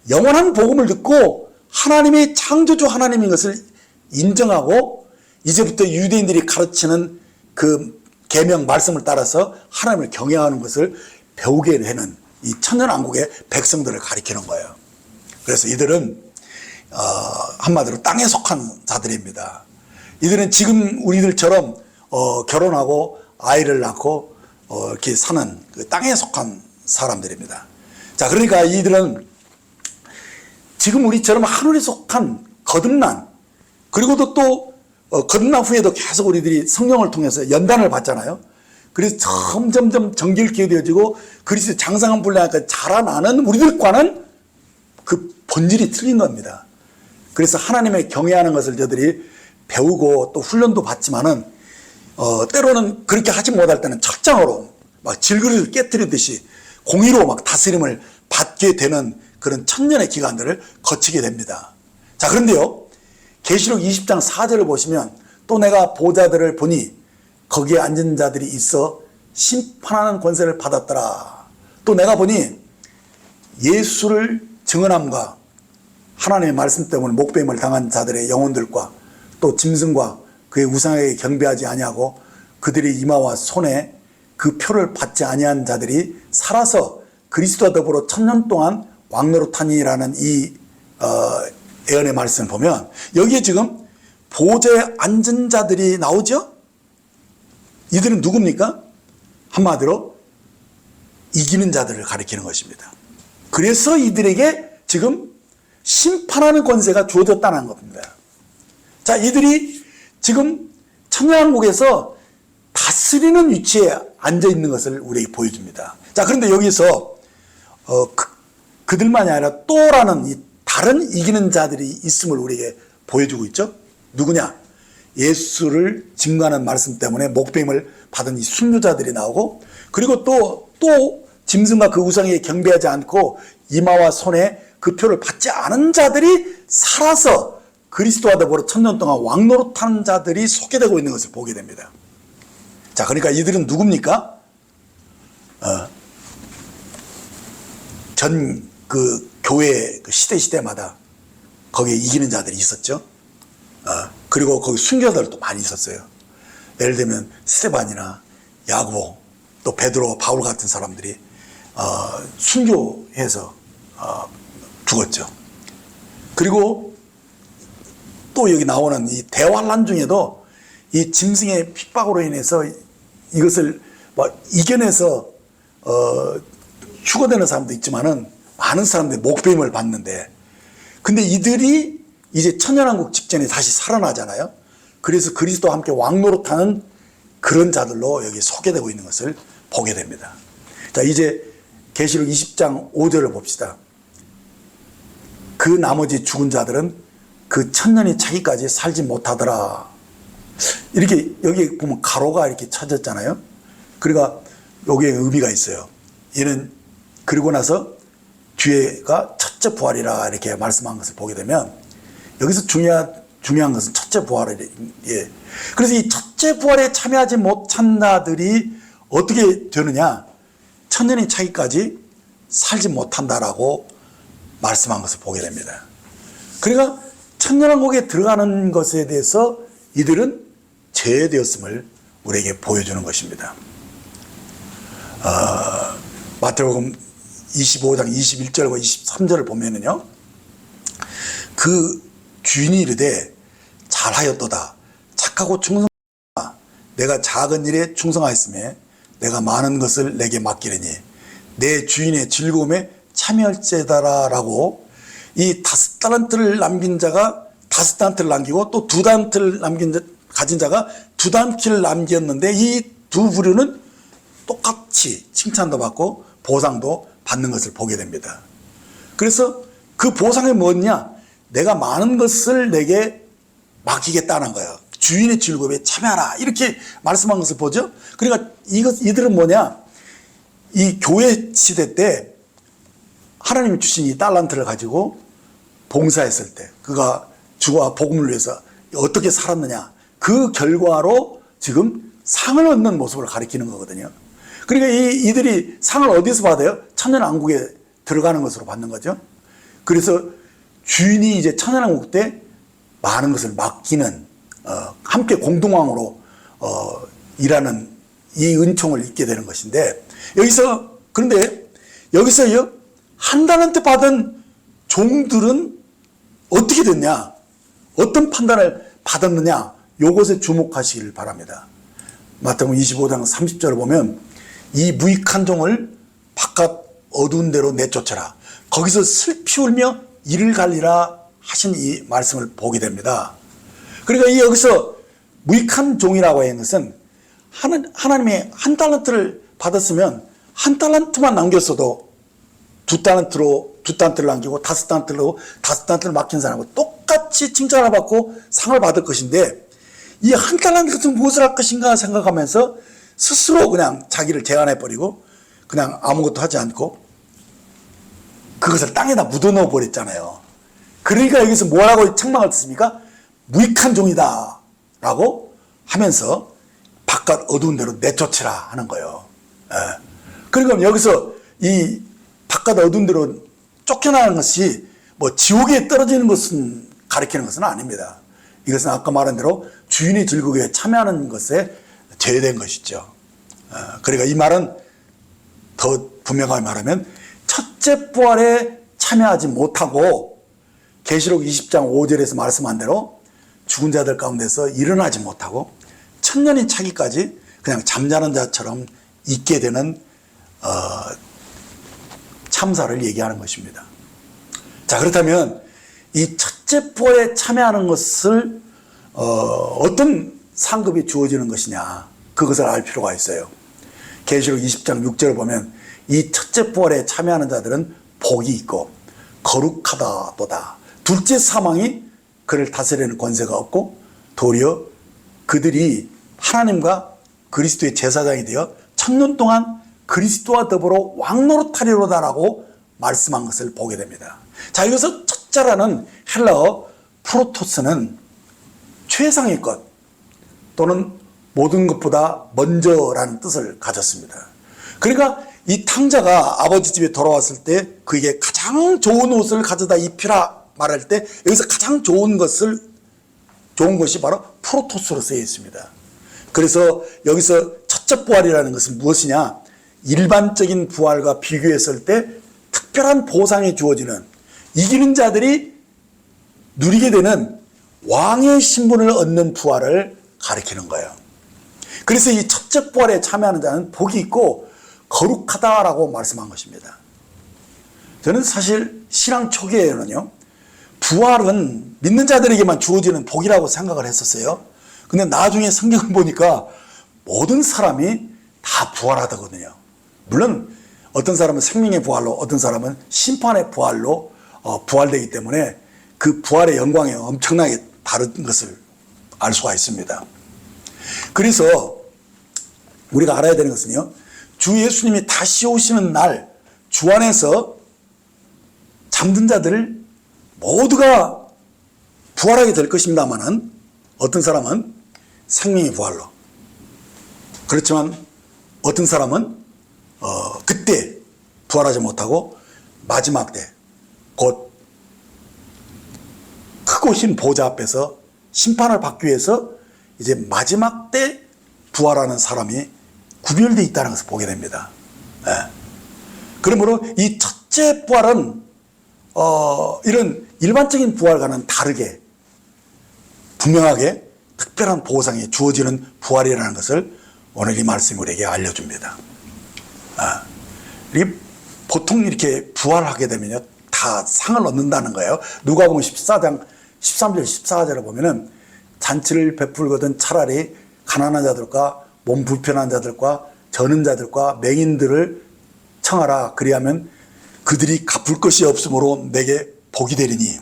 영원한 복음을 듣고 하나님이 창조주 하나님인 것을 인정하고 이제부터 유대인들이 가르치는 그 계명 말씀을 따라서 하나님을 경외하는 것을 배우게 되는 이 천년왕국의 백성들을 가리키는 거예요. 그래서 이들은 한마디로 땅에 속한 자들입니다. 이들은 지금 우리들처럼 결혼하고 아이를 낳고 이렇게 사는 그 땅에 속한 사람들입니다. 자, 그러니까 이들은 지금 우리처럼 하늘에 속한 거듭난, 그리고도 또 거듭난 후에도 계속 우리들이 성령을 통해서 연단을 받잖아요. 그래서 점점점 정결케 되어지고 그리스도 장성한 분량까지 자라나는 우리들과는 그 본질이 틀린 겁니다. 그래서 하나님의 경외하는 것을 저들이 배우고 또 훈련도 받지만은 때로는 그렇게 하지 못할 때는 철장으로 막 질그릇을 깨뜨리듯이 공의로 막 다스림을 받게 되는 그런 천년의 기간들을 거치게 됩니다. 자, 그런데요, 계시록 20장 4절을 보시면 또 내가 보좌들을 보니 거기에 앉은 자들이 있어 심판하는 권세를 받았더라. 또 내가 보니 예수를 증언함과 하나님의 말씀 때문에 목배임을 당한 자들의 영혼들과 또 짐승과 그의 우상에게 경배하지 아니하고 그들의 이마와 손에 그 표를 받지 아니한 자들이 살아서 그리스도와 더불어 천년 동안 왕노릇하니라는 이 예언의 말씀을 보면 여기에 지금 보좌에 앉은 자들이 나오죠? 이들은 누굽니까? 한마디로 이기는 자들을 가리키는 것입니다. 그래서 이들에게 지금 심판하는 권세가 주어졌다는 겁니다. 자, 이들이 지금 천년왕국에서 다스리는 위치에 앉아 있는 것을 우리에게 보여줍니다. 자, 그런데 여기서 그들만이 아니라 또라는 이 다른 이기는 자들이 있음을 우리에게 보여주고 있죠. 누구냐? 예수를 증거하는 말씀 때문에 목배임을 받은 이 순교자들이 나오고, 그리고 또 짐승과 그 우상에 경배하지 않고 이마와 손에 그 표를 받지 않은 자들이 살아서 그리스도와 더불어 천년 동안 왕노릇하는 자들이 소개되고 있는 것을 보게 됩니다. 자, 그러니까 이들은 누굽니까? 전 그 교회 그 시대마다 거기에 이기는 자들이 있었죠. 그리고 거기 순교자들도 많이 있었어요. 예를 들면 스테반이나 야고보, 또 베드로, 바울 같은 사람들이 순교해서 죽었죠. 그리고 또 여기 나오는 이 대환란 중에도 이 짐승의 핍박으로 인해서 이것을 이겨내서 휴거되는 사람도 있지만은 많은 사람들이 목배임을 받는데, 근데 이들이 이제 천년왕국 직전에 다시 살아나잖아요. 그래서 그리스도와 함께 왕노릇하는 그런 자들로 여기 소개되고 있는 것을 보게 됩니다. 자, 이제 계시록 20장 5절을 봅시다. 그 나머지 죽은 자들은 그 천년이 차기까지 살지 못하더라. 이렇게 여기 보면 가로가 이렇게 쳐졌잖아요. 그러니까 여기에 의미가 있어요. 얘는 그리고 나서 뒤에가 첫째 부활이라 이렇게 말씀한 것을 보게 되면 여기서 중요한 것은 첫째 부활이에요. 예. 그래서 이 첫째 부활에 참여하지 못한 자들이 어떻게 되느냐? 천년이 차기까지 살지 못한다라고 말씀한 것을 보게 됩니다. 그러니까 천년왕국에 들어가는 것에 대해서 이들은 제외되었음을 우리에게 보여주는 것입니다. 마태복음 25장 21절과 23절을 보면은요, 그 주인이 이르되 잘하였도다 착하고 충성하다 내가 작은 일에 충성하였으며 내가 많은 것을 내게 맡기려니 내 주인의 즐거움에 참여할지다라고, 이 5달란트를 남긴 자가 5달란트를 남기고 또 2달란트를 가진 자가 2달란트를 남겼는데, 이 두 부류는 똑같이 칭찬도 받고 보상도 받는 것을 보게 됩니다. 그래서 그 보상이 뭐냐? 내가 많은 것을 내게 맡기겠다는 거예요. 주인의 즐거움에 참여하라 이렇게 말씀한 것을 보죠. 그러니까 이들은 뭐냐? 이 교회 시대 때 하나님이 주신 이 달란트를 가지고 봉사했을 때 그가 주와 복음을 위해서 어떻게 살았느냐, 그 결과로 지금 상을 얻는 모습을 가리키는 거거든요. 그러니까 이들이 상을 어디서 받아요? 천년왕국에 들어가는 것으로 받는 거죠. 그래서 주인이 이제 천년왕국 때 많은 것을 맡기는, 함께 공동왕으로 일하는 이 은총을 입게 되는 것인데, 그런데 여기서요, 한 달란트 받은 종들은 어떻게 됐냐, 어떤 판단을 받았느냐, 요것에 주목하시길 바랍니다. 마태복음 25장 30절을 보면 이 무익한 종을 바깥 어두운 데로 내쫓아라, 거기서 슬피 울며 이를 갈리라 하신 이 말씀을 보게 됩니다. 그러니까 여기서 무익한 종이라고 하는 것은 하나님의 한 달란트를 받았으면 한 달란트만 남겼어도 2달란트를 남기고 5달란트를 맡긴 사람과 똑같이 칭찬을 받고 상을 받을 것인데, 이 한 달란트에서 무엇을 할 것인가 생각하면서 스스로 그냥 자기를 제한해버리고 그냥 아무것도 하지 않고 그것을 땅에다 묻어넣어 버렸잖아요. 그러니까 여기서 뭐라고 책망을 듣습니까? 무익한 종이다 라고 하면서 바깥 어두운 데로 내쫓으라 하는 거예요. 그러니까 여기서 이 바깥 어두운 데로 쫓겨나는 것이 뭐 지옥에 떨어지는 것은 가리키는 것은 아닙니다. 이것은 아까 말한 대로 주인의 즐거움에 참여하는 것에 제외된 것이죠. 그러니까 이 말은 더 분명하게 말하면 첫째 부활에 참여하지 못하고 계시록 20장 5절에서 말씀한 대로 죽은 자들 가운데서 일어나지 못하고 천년이 차기까지 그냥 잠자는 자처럼 있게 되는 참사를 얘기하는 것입니다. 자, 그렇다면 이 첫째 부활에 참여하는 것을 어떤 상급이 주어지는 것이냐, 그것을 알 필요가 있어요. 계시록 20장 6절을 보면 이 첫째 부활에 참여하는 자들은 복이 있고 거룩하다도다. 둘째 사망이 그를 다스리는 권세가 없고 도리어 그들이 하나님과 그리스도의 제사장이 되어 천년 동안 그리스도와 더불어 왕노릇하리로다라고 말씀한 것을 보게 됩니다. 자, 여기서 첫째라는 헬라어 프로토스는 최상의 것 또는 모든 것보다 먼저라는 뜻을 가졌습니다. 그러니까 이 탕자가 아버지 집에 돌아왔을 때 그에게 가장 좋은 옷을 가져다 입히라 말할 때 여기서 가장 좋은 것이 바로 프로토스로 쓰여 있습니다. 그래서 여기서 첫째 부활이라는 것은 무엇이냐, 일반적인 부활과 비교했을 때 특별한 보상이 주어지는, 이기는 자들이 누리게 되는 왕의 신분을 얻는 부활을 가리키는 거예요. 그래서 이 첫째 부활에 참여하는 자는 복이 있고 거룩하다라고 말씀한 것입니다. 저는 사실 신앙 초기에는요, 부활은 믿는 자들에게만 주어지는 복이라고 생각을 했었어요. 근데 나중에 성경을 보니까 모든 사람이 다 부활하거든요. 물론 어떤 사람은 생명의 부활로, 어떤 사람은 심판의 부활로 부활되기 때문에 그 부활의 영광이 엄청나게 다른 것을 알 수가 있습니다. 그래서 우리가 알아야 되는 것은요, 주 예수님이 다시 오시는 날 주 안에서 잠든 자들 모두가 부활하게 될 것입니다만은 어떤 사람은 생명의 부활로, 그렇지만 어떤 사람은 그때 부활하지 못하고 마지막 때 곧 크고 흰 보좌 앞에서 심판을 받기 위해서 이제 마지막 때 부활하는 사람이 구별되어 있다는 것을 보게 됩니다. 그러므로 이 첫째 부활은 이런 일반적인 부활과는 다르게 분명하게 특별한 보상이 주어지는 부활이라는 것을 오늘 이 말씀이 우리에게 알려줍니다. 보통 이렇게 부활하게 되면요, 다 상을 얻는다는 거예요. 누가복음 14장 13절 14절을 보면은 잔치를 베풀거든 차라리 가난한 자들과 몸 불편한 자들과 저는 자들과 맹인들을 청하라. 그리하면 그들이 갚을 것이 없으므로 내게 복이 되리니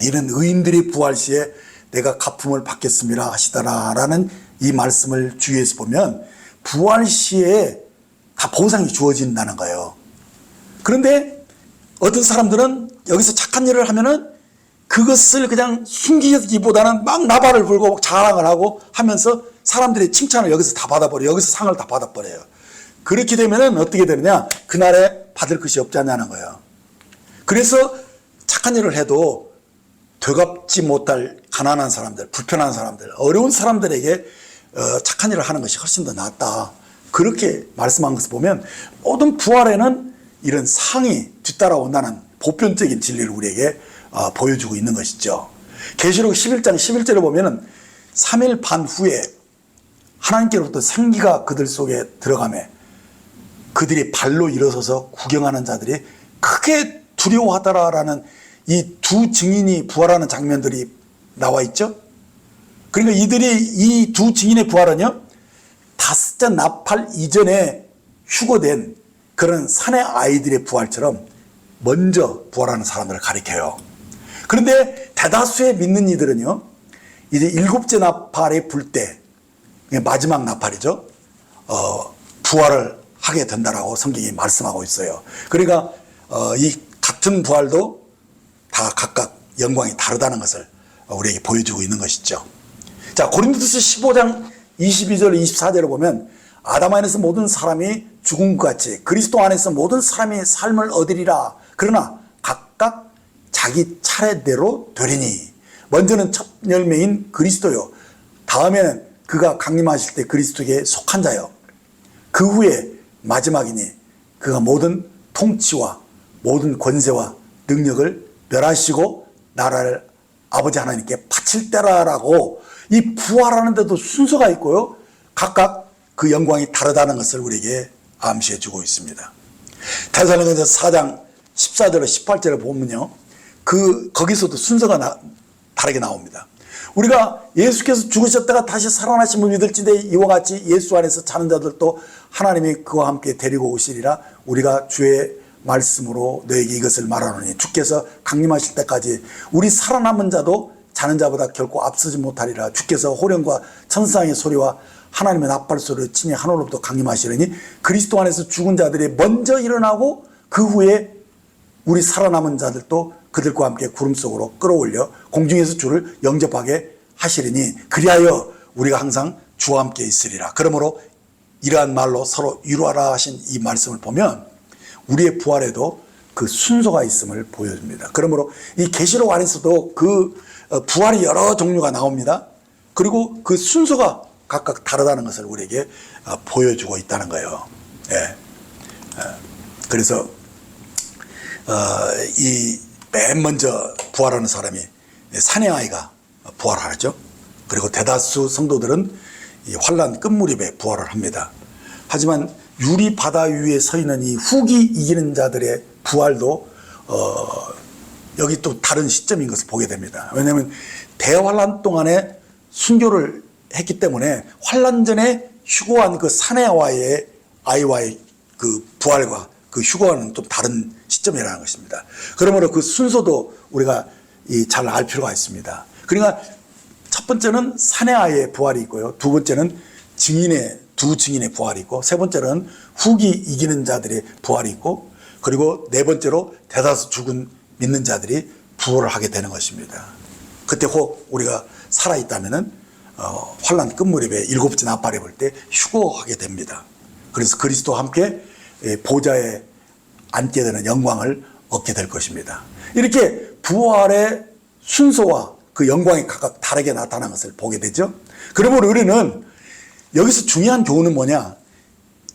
이는 의인들이 부활 시에 내가 갚음을 받겠습니다 하시더라 라는 이 말씀을 주위에서 보면 부활 시에 다 보상이 주어진다는 거예요. 그런데 어떤 사람들은 여기서 착한 일을 하면은 그것을 그냥 숨기기보다는 막 나발을 불고 자랑을 하고 하면서 사람들의 칭찬을 여기서 다 받아버려요. 여기서 상을 다 받아버려요. 그렇게 되면은 어떻게 되느냐, 그날에 받을 것이 없지 않냐는 거예요. 그래서 착한 일을 해도 되갚지 못할 가난한 사람들, 불편한 사람들, 어려운 사람들에게 착한 일을 하는 것이 훨씬 더 낫다, 그렇게 말씀한 것을 보면 모든 부활에는 이런 상이 뒤따라온다는 보편적인 진리를 우리에게 보여주고 있는 것이죠. 계시록 11장 11절에 보면은 3일 반 후에 하나님께로부터 생기가 그들 속에 들어가매 그들이 발로 일어서서 구경하는 자들이 크게 두려워하더라라는 이 두 증인이 부활하는 장면들이 나와 있죠. 그러니까 이 두 증인의 부활은요, 다섯째 나팔 이전에 휴거된 그런 사내 아이들의 부활처럼 먼저 부활하는 사람들을 가리켜요. 그런데 대다수의 믿는 이들은요, 이제 일곱째 나팔이 불 때, 마지막 나팔이죠, 부활을 하게 된다라고 성경이 말씀하고 있어요. 그러니까 이 같은 부활도 다 각각 영광이 다르다는 것을 우리에게 보여주고 있는 것이죠. 자, 고린도서 15장 22절 24절을 보면 아담 안에서 모든 사람이 죽은 것 같이 그리스도 안에서 모든 사람이 삶을 얻으리라. 그러나 각각 자기 차례대로 되리니 먼저는 첫 열매인 그리스도요, 다음에는 그가 강림하실 때 그리스도에게 속한 자요, 그 후에 마지막이니 그가 모든 통치와 모든 권세와 능력을 멸하시고 나라를 아버지 하나님께 바칠 때라라고 이 부활하는데도 순서가 있고요, 각각 그 영광이 다르다는 것을 우리에게 암시해 주고 있습니다. 데살로니가서 4장 14절에 18절을 보면요, 거기서도 순서가 다르게 나옵니다. 우리가 예수께서 죽으셨다가 다시 살아나심을 믿을지니 이와 같이 예수 안에서 자는 자들도 하나님이 그와 함께 데리고 오시리라. 우리가 주의 말씀으로 너에게 이것을 말하노니 주께서 강림하실 때까지 우리 살아남은 자도 자는 자보다 결코 앞서지 못하리라. 주께서 호령과 천사의 소리와 하나님의 나팔 소리를 친히 하늘로부터 강림하시려니 그리스도 안에서 죽은 자들이 먼저 일어나고 그 후에 우리 살아남은 자들도 그들과 함께 구름 속으로 끌어올려 공중에서 주를 영접하게 하시리니 그리하여 우리가 항상 주와 함께 있으리라. 그러므로 이러한 말로 서로 위로하라 하신 이 말씀을 보면 우리의 부활에도 그 순서가 있음을 보여줍니다. 그러므로 이 계시록 안에서도 그 부활이 여러 종류가 나옵니다. 그리고 그 순서가 각각 다르다는 것을 우리에게 보여주고 있다는 거예요. 예. 그래서 이 맨 먼저 부활하는 사람이 사내 아이가 부활하죠. 그리고 대다수 성도들은 이 환난 끝무렵에 부활을 합니다. 하지만 유리 바다 위에 서 있는 이 후기 이기는 자들의 부활도 여기 또 다른 시점인 것을 보게 됩니다. 왜냐하면 대환란 동안에 순교를 했기 때문에 환란 전에 휴거한 그 사내와의 아이와의 그 부활과 그 휴거와는 좀 다른 시점이라는 것입니다. 그러므로 그 순서도 우리가 잘 알 필요가 있습니다. 그러니까 첫 번째는 사내 아이의 부활이 있고요, 두 번째는 두 증인의 부활이 있고, 세 번째는 후기 이기는 자들의 부활이 있고, 그리고 네 번째로 대다수 죽은 믿는 자들이 부활을 하게 되는 것입니다. 그때 혹 우리가 살아있다면은 환난 끝무렵에 일곱째 나팔이 불 때 휴거하게 됩니다. 그래서 그리스도와 함께 보좌에 앉게 되는 영광을 얻게 될 것입니다. 이렇게 부활의 순서와 그 영광이 각각 다르게 나타나는 것을 보게 되죠. 그러므로 우리는 여기서 중요한 교훈은 뭐냐,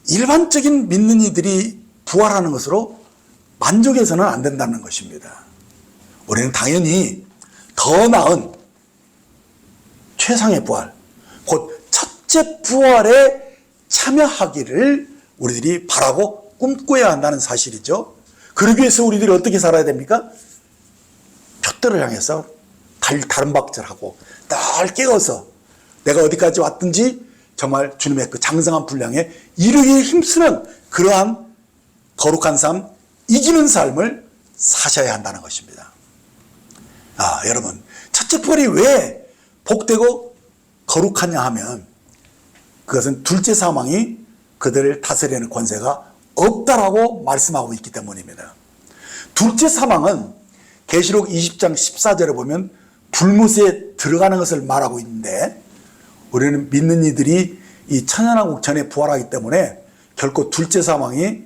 일반적인 믿는 이들이 부활하는 것으로 만족해서는 안 된다는 것입니다. 우리는 당연히 더 나은 최상의 부활, 곧 첫째 부활에 참여하기를 우리들이 바라고 꿈꿔야 한다는 사실이죠. 그러기 위해서 우리들이 어떻게 살아야 됩니까? 푯대를 향해서 다름박질하고 날 깨어서 내가 어디까지 왔든지 정말 주님의 그 장성한 분량에 이르기에 힘쓰는 그러한 거룩한 삶, 이기는 삶을 사셔야 한다는 것입니다. 여러분, 첫째 부활이 왜 복되고 거룩하냐 하면 그것은 둘째 사망이 그들을 다스리는 권세가 없다라고 말씀하고 있기 때문입니다. 둘째 사망은 계시록 20장 14절에 보면 불못에 들어가는 것을 말하고 있는데, 우리는 믿는 이들이 이 천연왕국 전에 부활하기 때문에 결코 둘째 사망이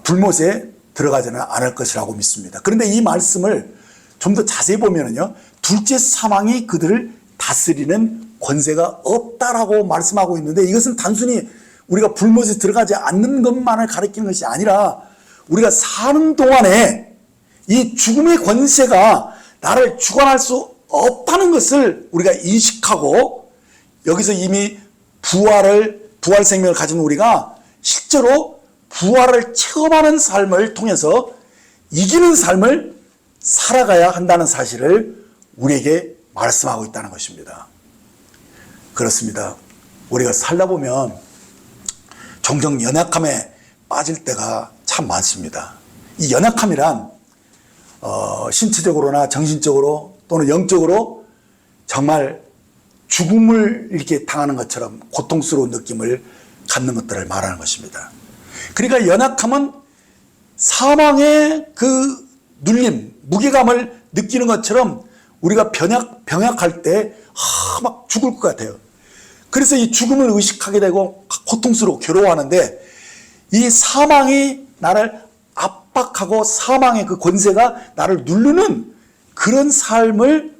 불못에 들어가지는 않을 것이라고 믿습니다. 그런데 이 말씀을 좀 더 자세히 보면은요, 둘째 사망이 그들을 다스리는 권세가 없다라고 말씀하고 있는데, 이것은 단순히 우리가 불못에 들어가지 않는 것만을 가리키는 것이 아니라 우리가 사는 동안에 이 죽음의 권세가 나를 주관할 수 없다는 것을 우리가 인식하고, 여기서 이미 부활 생명을 가진 우리가 실제로 부활을 체험하는 삶을 통해서 이기는 삶을 살아가야 한다는 사실을 우리에게 말씀하고 있다는 것입니다. 그렇습니다. 우리가 살다 보면 종종 연약함에 빠질 때가 참 많습니다. 이 연약함이란 신체적으로나 정신적으로 또는 영적으로 정말 죽음을 이렇게 당하는 것처럼 고통스러운 느낌을 갖는 것들을 말하는 것입니다. 그러니까 연약함은 사망의 그 눌림, 무게감을 느끼는 것처럼 우리가 병약할 때 막 죽을 것 같아요. 그래서 이 죽음을 의식하게 되고 고통스럽고 괴로워하는데, 이 사망이 나를 압박하고 사망의 그 권세가 나를 누르는 그런 삶을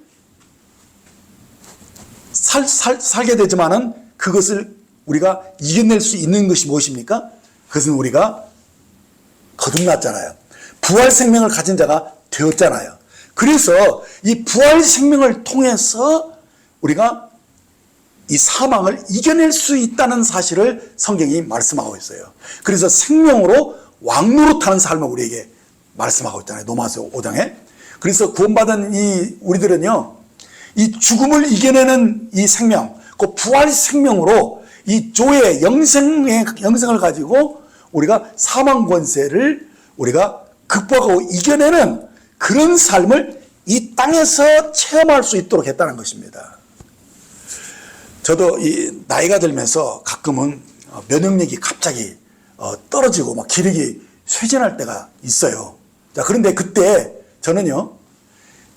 살게 되지만은 그것을 우리가 이겨낼 수 있는 것이 무엇입니까? 그것은 우리가 거듭났잖아요. 부활 생명을 가진 자가 되었잖아요. 그래서 이 부활 생명을 통해서 우리가 이 사망을 이겨낼 수 있다는 사실을 성경이 말씀하고 있어요. 그래서 생명으로 왕노릇하는 삶을 우리에게 말씀하고 있잖아요. 로마서 5장에. 그래서 구원받은 이 우리들은요, 이 죽음을 이겨내는 이 생명, 그 부활 생명으로 이 조의 영생을 가지고 우리가 사망 권세를 우리가 극복하고 이겨내는 그런 삶을 이 땅에서 체험할 수 있도록 했다는 것입니다. 저도 이 나이가 들면서 가끔은 면역력이 갑자기 떨어지고 막 기력이 쇠진할 때가 있어요. 자, 그런데 그때 저는요,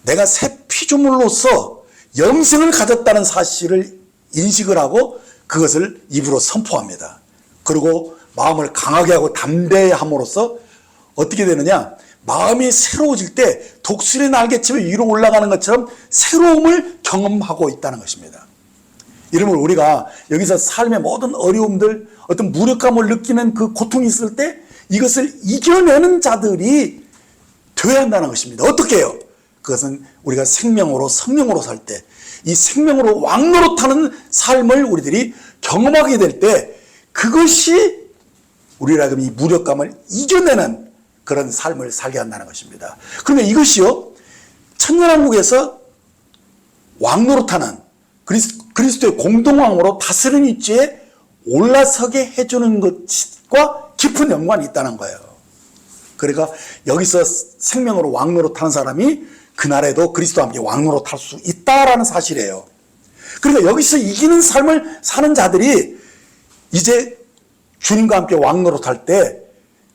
내가 새 피조물로서 영생을 가졌다는 사실을 인식을 하고 그것을 입으로 선포합니다. 그리고 마음을 강하게 하고 담대함으로써 어떻게 되느냐, 마음이 새로워질 때 독수리 날개치며 위로 올라가는 것처럼 새로움을 경험하고 있다는 것입니다. 이러면 우리가 여기서 삶의 모든 어려움들, 어떤 무력감을 느끼는 그 고통이 있을 때 이것을 이겨내는 자들이 되어야 한다는 것입니다. 어떻게 해요? 그것은 우리가 생명으로 성령으로 살 때, 이 생명으로 왕노릇하는 삶을 우리들이 경험하게 될 때, 그것이 우리라면 이 무력감을 이겨내는 그런 삶을 살게 한다는 것입니다. 그런데 이것이요, 천년왕국에서 왕노릇하는 그리스도의 공동왕으로 다스리는 위치에 올라서게 해주는 것과 깊은 연관이 있다는 거예요. 그러니까 여기서 생명으로 왕노릇하는 사람이 그날에도 그리스도와 함께 왕노릇할 수 있다라는 사실이에요. 그러니까 여기서 이기는 삶을 사는 자들이 이제 주님과 함께 왕노릇할 때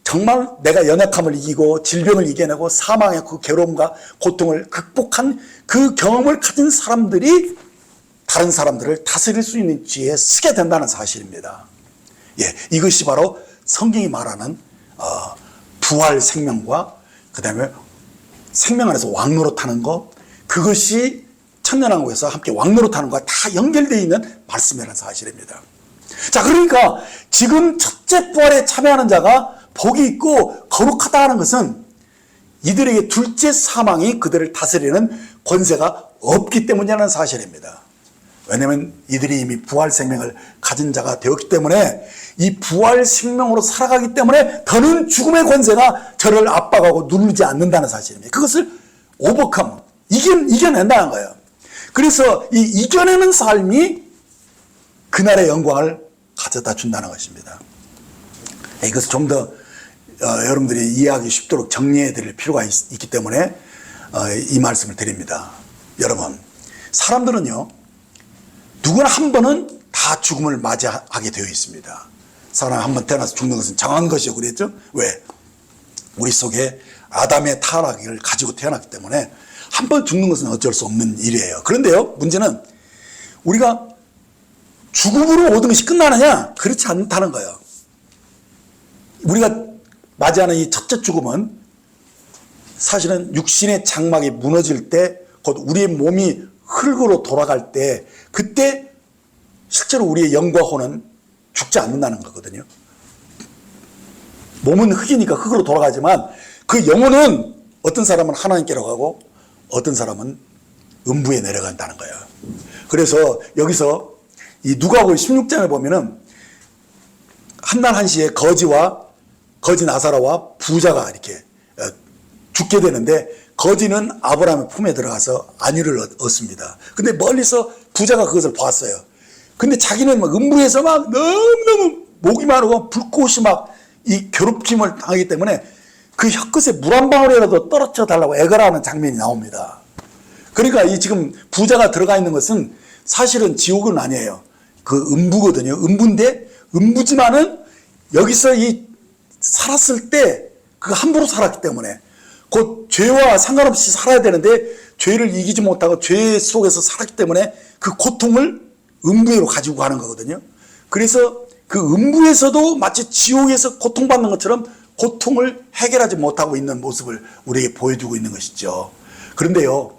정말 내가 연약함을 이기고 질병을 이겨내고 사망의 그 괴로움과 고통을 극복한 그 경험을 가진 사람들이 다른 사람들을 다스릴 수 있는 지혜에 서게 된다는 사실입니다. 이것이 바로 성경이 말하는 부활 생명과 그 다음에 생명 안에서 왕노릇하는 것, 그것이 천년왕국에서 함께 왕노릇하는 것과 다 연결되어 있는 말씀이라는 사실입니다. 자, 그러니까 지금 첫째 부활에 참여하는 자가 복이 있고 거룩하다 하는 것은 이들에게 둘째 사망이 그들을 다스리는 권세가 없기 때문이라는 사실입니다. 왜냐하면 이들이 이미 부활 생명을 가진 자가 되었기 때문에 이 부활 생명으로 살아가기 때문에 더는 죽음의 권세가 저를 압박하고 누르지 않는다는 사실입니다. 그것을 오버컴, 이겨낸다는 거예요. 그래서 이 이겨내는 삶이 그날의 영광을 가져다 준다는 것입니다. 이것을 좀 더 여러분들이 이해하기 쉽도록 정리해 드릴 필요가 있기 때문에 이 말씀을 드립니다. 여러분, 사람들은요, 누구나 한 번은 다 죽음을 맞이하게 되어 있습니다. 사람 한 번 태어나서 죽는 것은 정한 것이요 그랬죠. 왜? 우리 속에 아담의 타락을 가지고 태어났기 때문에 한 번 죽는 것은 어쩔 수 없는 일이에요. 그런데요, 문제는 우리가 죽음으로 모든 것이 끝나느냐? 그렇지 않다는 거예요. 우리가 맞이하는 이 첫째 죽음은 사실은 육신의 장막이 무너질 때, 곧 우리의 몸이 흙으로 돌아갈 때, 그때 실제로 우리의 영과 혼은 죽지 않는다는 거거든요. 몸은 흙이니까 흙으로 돌아가지만 그 영혼은 어떤 사람은 하나님께로 가고 어떤 사람은 음부에 내려간다는 거예요. 그래서 여기서 이 누가복음 16장에 보면은 한날 한시에 거지 나사로와 부자가 이렇게 죽게 되는데, 거지는 아브라함의 품에 들어가서 안위를 얻습니다. 근데 멀리서 부자가 그것을 봤어요. 근데 자기는 막 음부에서 막 너무너무 목이 마르고 불꽃이 막 이 괴롭힘을 당하기 때문에 그 혀끝에 물 한 방울이라도 떨어져 달라고 애걸하는 장면이 나옵니다. 그러니까 이 지금 부자가 들어가 있는 것은 사실은 지옥은 아니에요. 그 음부거든요. 음부인데, 음부지만은 여기서 이 살았을 때 그 함부로 살았기 때문에 곧 죄와 상관없이 살아야 되는데 죄를 이기지 못하고 죄 속에서 살았기 때문에 그 고통을 음부로 가지고 가는 거거든요. 그래서 그 음부에서도 마치 지옥에서 고통받는 것처럼 고통을 해결하지 못하고 있는 모습을 우리에게 보여주고 있는 것이죠. 그런데요,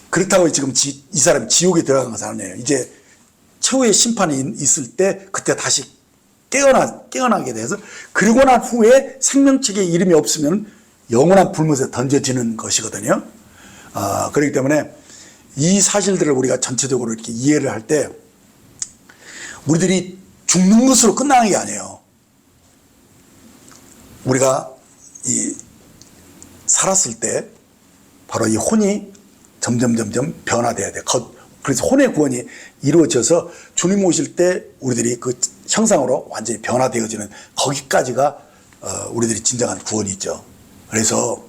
그렇다고 지금 이 사람이 지옥에 들어간 것은 아니에요. 이제 최후의 심판이 있을 때 그때 다시 깨어나게 돼서, 그러고 난 후에 생명책에 이름이 없으면 영원한 불못에 던져지는 것이거든요. 그렇기 때문에 이 사실들을 우리가 전체적으로 이렇게 이해를 할 때 우리들이 죽는 것으로 끝나는 게 아니에요. 우리가 살았을 때 바로 이 혼이 점점 변화돼야 돼. 그래서 혼의 구원이 이루어져서 주님 오실 때 우리들이 그 형상으로 완전히 변화되어지는 거기까지가 우리들이 진정한 구원이죠. 그래서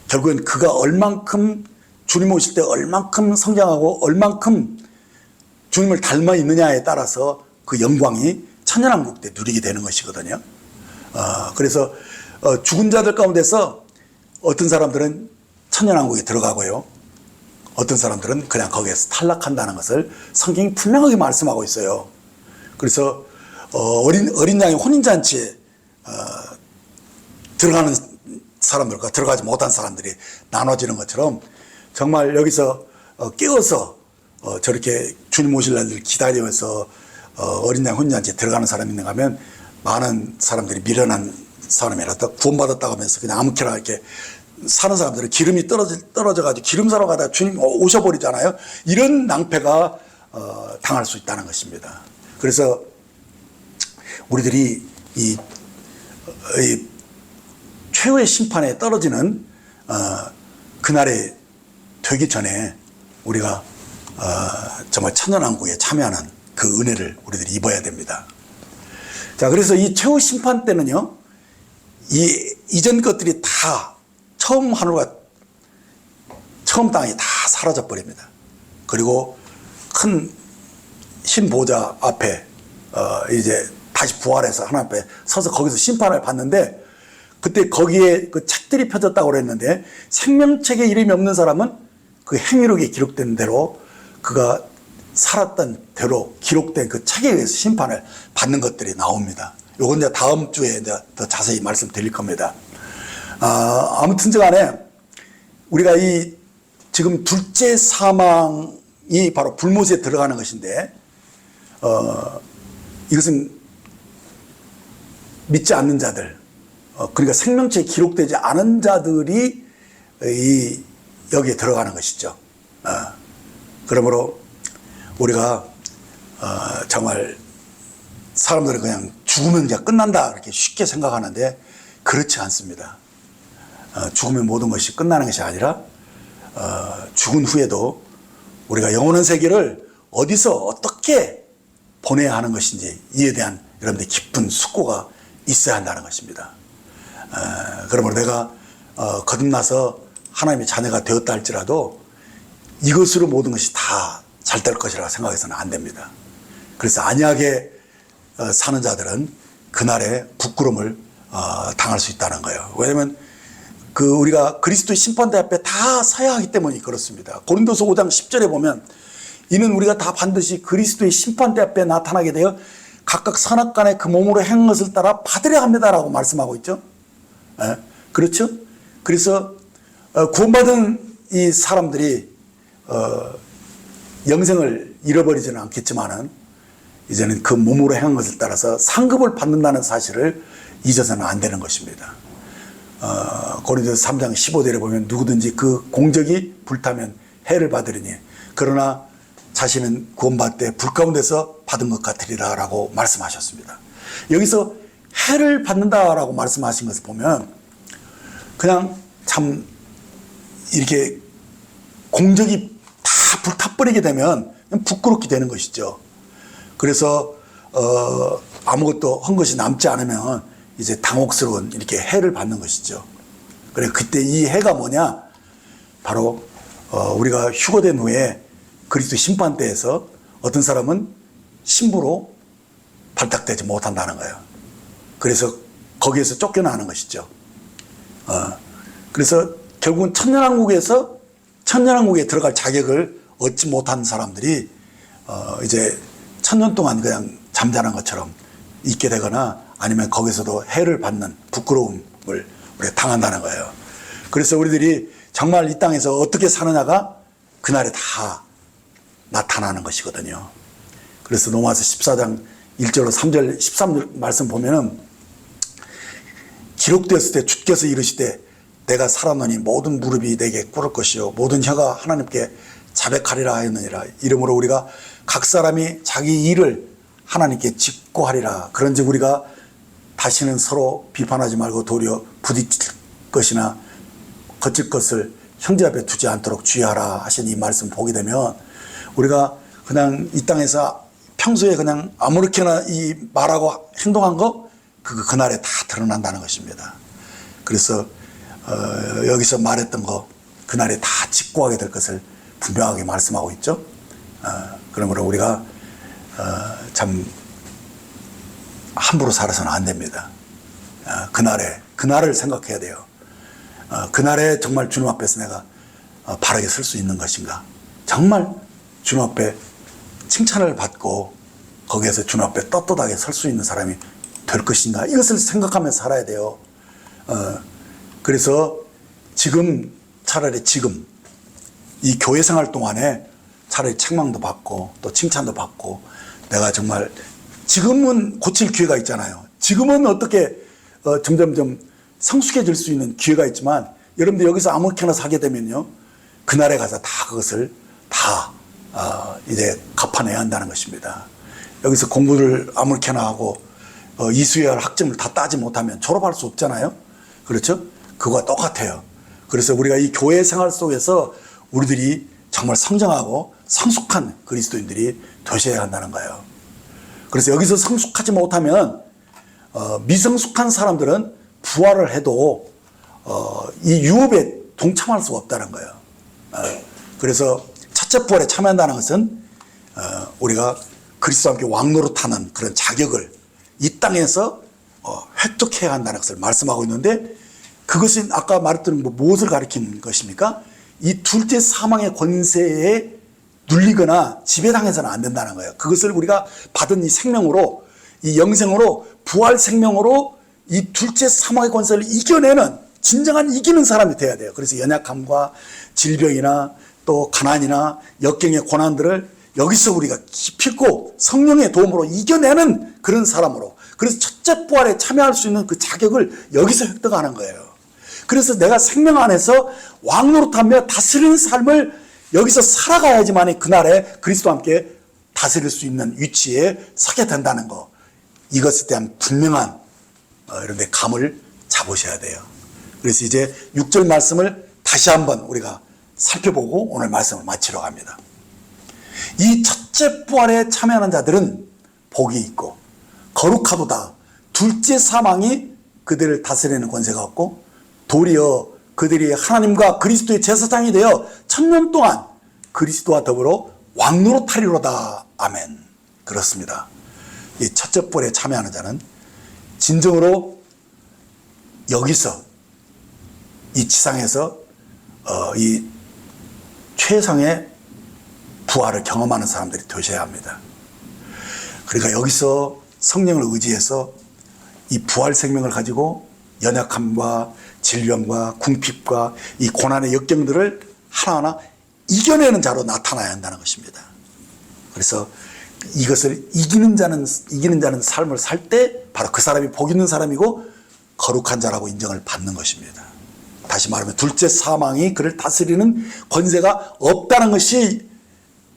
결국은 그가 얼만큼 주님 오실 때 얼만큼 성장하고 얼만큼 주님을 닮아 있느냐에 따라서 그 영광이 천년왕국 때 누리게 되는 것이거든요. 그래서 죽은 자들 가운데서 어떤 사람들은 천년왕국에 들어가고요, 어떤 사람들은 그냥 거기에서 탈락한다는 것을 성경이 분명하게 말씀하고 있어요. 그래서 어린 양의 혼인잔치에 들어가는 사람들과 들어가지 못한 사람들이 나눠지는 것처럼 정말 여기서 깨어서 저렇게 주님 오실 날을 기다리면서 어린 양 혼인잔치에 들어가는 사람이 있는가 하면 많은 사람들이 미련한 사람이라도 구원받았다고 하면서 그냥 아무렇게나 이렇게 사는 사람들은 기름이 떨어져가지고 기름 사러 가다가 주님 오셔버리잖아요. 이런 낭패가 당할 수 있다는 것입니다. 그래서 우리들이 이 최후의 심판에 떨어지는 그날에 되기 전에 우리가 정말 천년왕국에 참여하는 그 은혜를 우리들이 입어야 됩니다. 자, 그래서 이 최후 심판 때는요, 이전 것들이 다 처음 하늘과 처음 땅이 다 사라져 버립니다. 그리고 큰 흰 보좌 앞에 이제 다시 부활해서 하나님 앞에 서서 거기서 심판을 받는데, 그때 거기에 그 책들이 펴졌다고 그랬는데 생명책에 이름이 없는 사람은 그 행위록에 기록된 대로 그가 살았던 대로 기록된 그 책에 의해서 심판을 받는 것들이 나옵니다. 요건 이제 다음 주에 이제 더 자세히 말씀드릴 겁니다. 아무튼 간에 우리가 이 지금 둘째 사망이 바로 불못에 들어가는 것인데, 이것은 믿지 않는 자들, 그러니까 생명체에 기록되지 않은 자들이 여기에 들어가는 것이죠. 그러므로 우리가 정말 사람들은 그냥 죽으면 이제 끝난다 이렇게 쉽게 생각하는데 그렇지 않습니다. 죽으면 모든 것이 끝나는 것이 아니라 죽은 후에도 우리가 영원한 세계를 어디서 어떻게 보내야 하는 것인지 이에 대한 여러분들 깊은 숙고가 있어야 한다는 것입니다. 그러므로 내가 거듭나서 하나님의 자녀가 되었다 할지라도 이것으로 모든 것이 다 잘 될 것이라고 생각해서는 안 됩니다. 그래서 안약에 사는 자들은 그날에 부끄러움을 당할 수 있다는 거예요. 왜냐하면 우리가 그리스도의 심판대 앞에 다 서야 하기 때문에 그렇습니다. 고린도서 5장 10절에 보면 이는 우리가 다 반드시 그리스도의 심판대 앞에 나타나게 되어 각각 선악간에 그 몸으로 행한 것을 따라 받으려 합니다라고 말씀하고 있죠. 그렇죠? 그래서 구원받은 이 사람들이 영생을 잃어버리지는 않겠지만은 이제는 그 몸으로 행한 것을 따라서 상급을 받는다는 사실을 잊어서는 안 되는 것입니다. 고린도서 3장 15절에 보면 누구든지 그 공적이 불타면 해를 받으리니 그러나 자신은 구원받되 불 가운데서 받은 것 같으리라 라고 말씀하셨습니다. 여기서 해를 받는다라고 말씀하신 것을 보면 그냥 참 이렇게 공적이 다 불타버리게 되면 부끄럽게 되는 것이죠. 그래서 아무것도 한 것이 남지 않으면 이제 당혹스러운 이렇게 해를 받는 것이죠. 그래 그때 이 해가 뭐냐? 바로 우리가 휴거된 후에 그리스도 심판대에서 어떤 사람은 신부로 발탁되지 못한다는 거예요. 그래서 거기에서 쫓겨나는 것이죠. 그래서 결국은 천년왕국에 들어갈 자격을 얻지 못한 사람들이 이제 천년 동안 그냥 잠자는 것처럼 있게 되거나 아니면 거기서도 해를 받는 부끄러움을 우리가 당한다는 거예요. 그래서 우리들이 정말 이 땅에서 어떻게 사느냐가 그날에 다 나타나는 것이거든요. 그래서 로마서 14장 1절로 3절 13절 말씀 보면은 기록되었을 때 주께서 이르시되 내가 살았노니 모든 무릎이 내게 꿇을 것이요 모든 혀가 하나님께 자백하리라 하였느니라. 이러므로 우리가 각 사람이 자기 일을 하나님께 직고하리라. 그런즉 우리가 다시는 서로 비판하지 말고 도리어 부딪힐 것이나 거칠 것을 형제 앞에 두지 않도록 주의하라 하신 이 말씀 보게 되면 우리가 그냥 이 땅에서 평소에 그냥 아무렇게나 이 말하고 행동한 거 그날에 다 드러난다는 것입니다. 그래서 여기서 말했던 거 그날에 다 직고하게 될 것을 분명하게 말씀하고 있죠. 그러므로 우리가 참 함부로 살아서는 안 됩니다. 그날을 생각해야 돼요. 그날에 정말 주님 앞에서 내가 바르게 설 수 있는 것인가? 정말 주님 앞에 칭찬을 받고 거기에서 주님 앞에 떳떳하게 설 수 있는 사람이 될 것인가? 이것을 생각하면서 살아야 돼요. 그래서 차라리 지금 이 교회 생활 동안에 차라리 책망도 받고 또 칭찬도 받고 내가 정말 지금은 고칠 기회가 있잖아요. 지금은 어떻게 점점점 성숙해질 수 있는 기회가 있지만 여러분들 여기서 아무렇게나 사게 되면요 그날에 가서 다 그것을 다 이제 갚아내야 한다는 것입니다. 여기서 공부를 아무렇게나 하고 이수열 학점을 다 따지 못하면 졸업할 수 없잖아요. 그렇죠? 그거와 똑같아요. 그래서 우리가 이 교회 생활 속에서 우리들이 정말 성장하고 성숙한 그리스도인들이 되셔야 한다는 거예요. 그래서 여기서 성숙하지 못하면 미성숙한 사람들은 부활을 해도 이 유업에 동참할 수가 없다는 거예요. 그래서 첫째 부활에 참여한다는 것은 우리가 그리스도와 함께 왕노릇하는 그런 자격을 이 땅에서 획득해야 한다는 것을 말씀하고 있는데 그것은 아까 말했던 무엇을 가리키는 것입니까? 이 둘째 사망의 권세에 눌리거나 지배당해서는 안 된다는 거예요. 그것을 우리가 받은 이 생명으로 이 영생으로 부활 생명으로 이 둘째 사망의 권세를 이겨내는 진정한 이기는 사람이 돼야 돼요. 그래서 연약함과 질병이나 또 가난이나 역경의 고난들을 여기서 우리가 기필코 성령의 도움으로 이겨내는 그런 사람으로 그래서 첫째 부활에 참여할 수 있는 그 자격을 여기서 획득하는 거예요. 그래서 내가 생명 안에서 왕노릇하며 다스리는 삶을 여기서 살아가야지만 그날에 그리스도와 함께 다스릴 수 있는 위치에 서게 된다는 거, 이것에 대한 분명한 이런데 감을 잡으셔야 돼요. 그래서 이제 6절 말씀을 다시 한번 우리가 살펴보고 오늘 말씀을 마치러 갑니다. 이 첫째 부활에 참여하는 자들은 복이 있고 거룩하도다. 둘째 사망이 그들을 다스리는 권세가 없고 도리어 그들이 하나님과 그리스도의 제사장이 되어 1000년 동안 그리스도와 더불어 왕노릇하리로다. 아멘. 그렇습니다. 이 첫째 부활에 참여하는 자는 진정으로 여기서 이 지상에서 이 최상의 부활을 경험하는 사람들이 되셔야 합니다. 그러니까 여기서 성령을 의지해서 이 부활 생명을 가지고 연약함과 질병과 궁핍과 이 고난의 역경들을 하나하나 이겨내는 자로 나타나야 한다는 것입니다. 그래서 이것을 이기는 자는 삶을 살 때 바로 그 사람이 복 있는 사람이고 거룩한 자라고 인정을 받는 것입니다. 다시 말하면 둘째 사망이 그를 다스리는 권세가 없다는 것이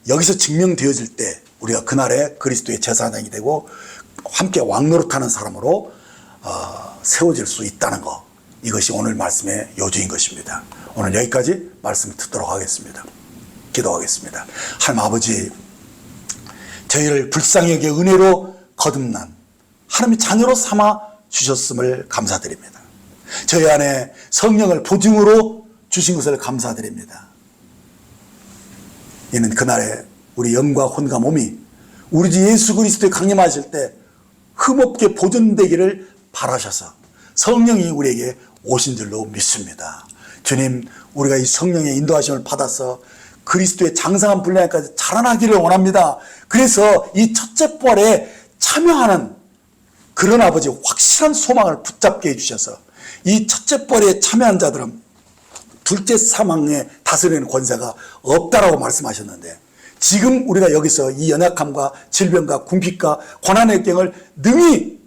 여기서 증명되어질 때 우리가 그날에 그리스도의 제사장이 되고 함께 왕노릇하는 사람으로 세워질 수 있다는 것, 이것이 오늘 말씀의 요지인 것입니다. 오늘 여기까지 말씀 듣도록 하겠습니다. 기도하겠습니다. 하나님 아버지, 저희를 불쌍히 여겨 은혜로 거듭난 하나님의 자녀로 삼아 주셨음을 감사드립니다. 저희 안에 성령을 보증으로 주신 것을 감사드립니다. 이는 그날에 우리 영과 혼과 몸이 우리 주 예수 그리스도에 강림하실 때 흠없게 보존되기를 바라셔서 성령이 우리에게 오신 줄로 믿습니다. 주님, 우리가 이 성령의 인도하심을 받아서 그리스도의 장성한 분량까지 자라나기를 원합니다. 그래서 이 첫째 부활에 참여하는 그런 아버지 확실한 소망을 붙잡게 해주셔서 이 첫째 부활에 참여한 자들은 둘째 사망에 다스리는 권세가 없다라고 말씀하셨는데, 지금 우리가 여기서 이 연약함과 질병과 궁핍과 고난의 역경을 능히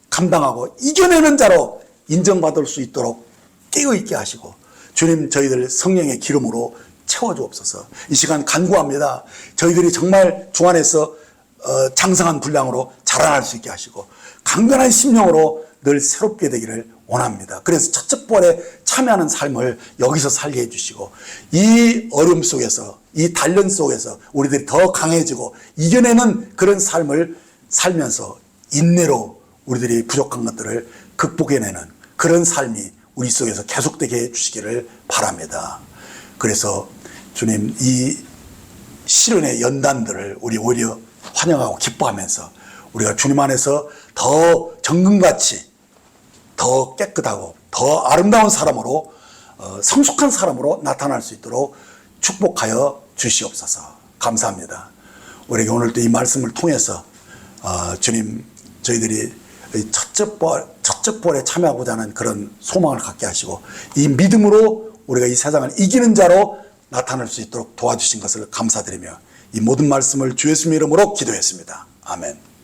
감당하고 이겨내는 자로 인정받을 수 있도록 깨어있게 하시고, 주님, 저희들 성령의 기름으로 채워주옵소서. 이 시간 간구합니다. 저희들이 정말 주 안에서 장성한 분량으로 자라날 수 있게 하시고 강건한 심령으로 늘 새롭게 되기를 원합니다. 그래서 첫째 부활에 참여하는 삶을 여기서 살게 해주시고, 이 어려움 속에서, 이 단련 속에서 우리들이 더 강해지고 이겨내는 그런 삶을 살면서 인내로 우리들이 부족한 것들을 극복해내는 그런 삶이 우리 속에서 계속되게 해주시기를 바랍니다. 그래서 주님, 이 시련의 연단들을 우리 오히려 환영하고 기뻐하면서 우리가 주님 안에서 더 정금같이 더 깨끗하고 더 아름다운 사람으로, 성숙한 사람으로 나타날 수 있도록 축복하여 주시옵소서. 감사합니다. 우리에게 오늘도 이 말씀을 통해서 주님, 저희들이 첫째 부활에 참여하고자 하는 그런 소망을 갖게 하시고 이 믿음으로 우리가 이 세상을 이기는 자로 나타날 수 있도록 도와주신 것을 감사드리며 이 모든 말씀을 주 예수님의 이름으로 기도했습니다. 아멘.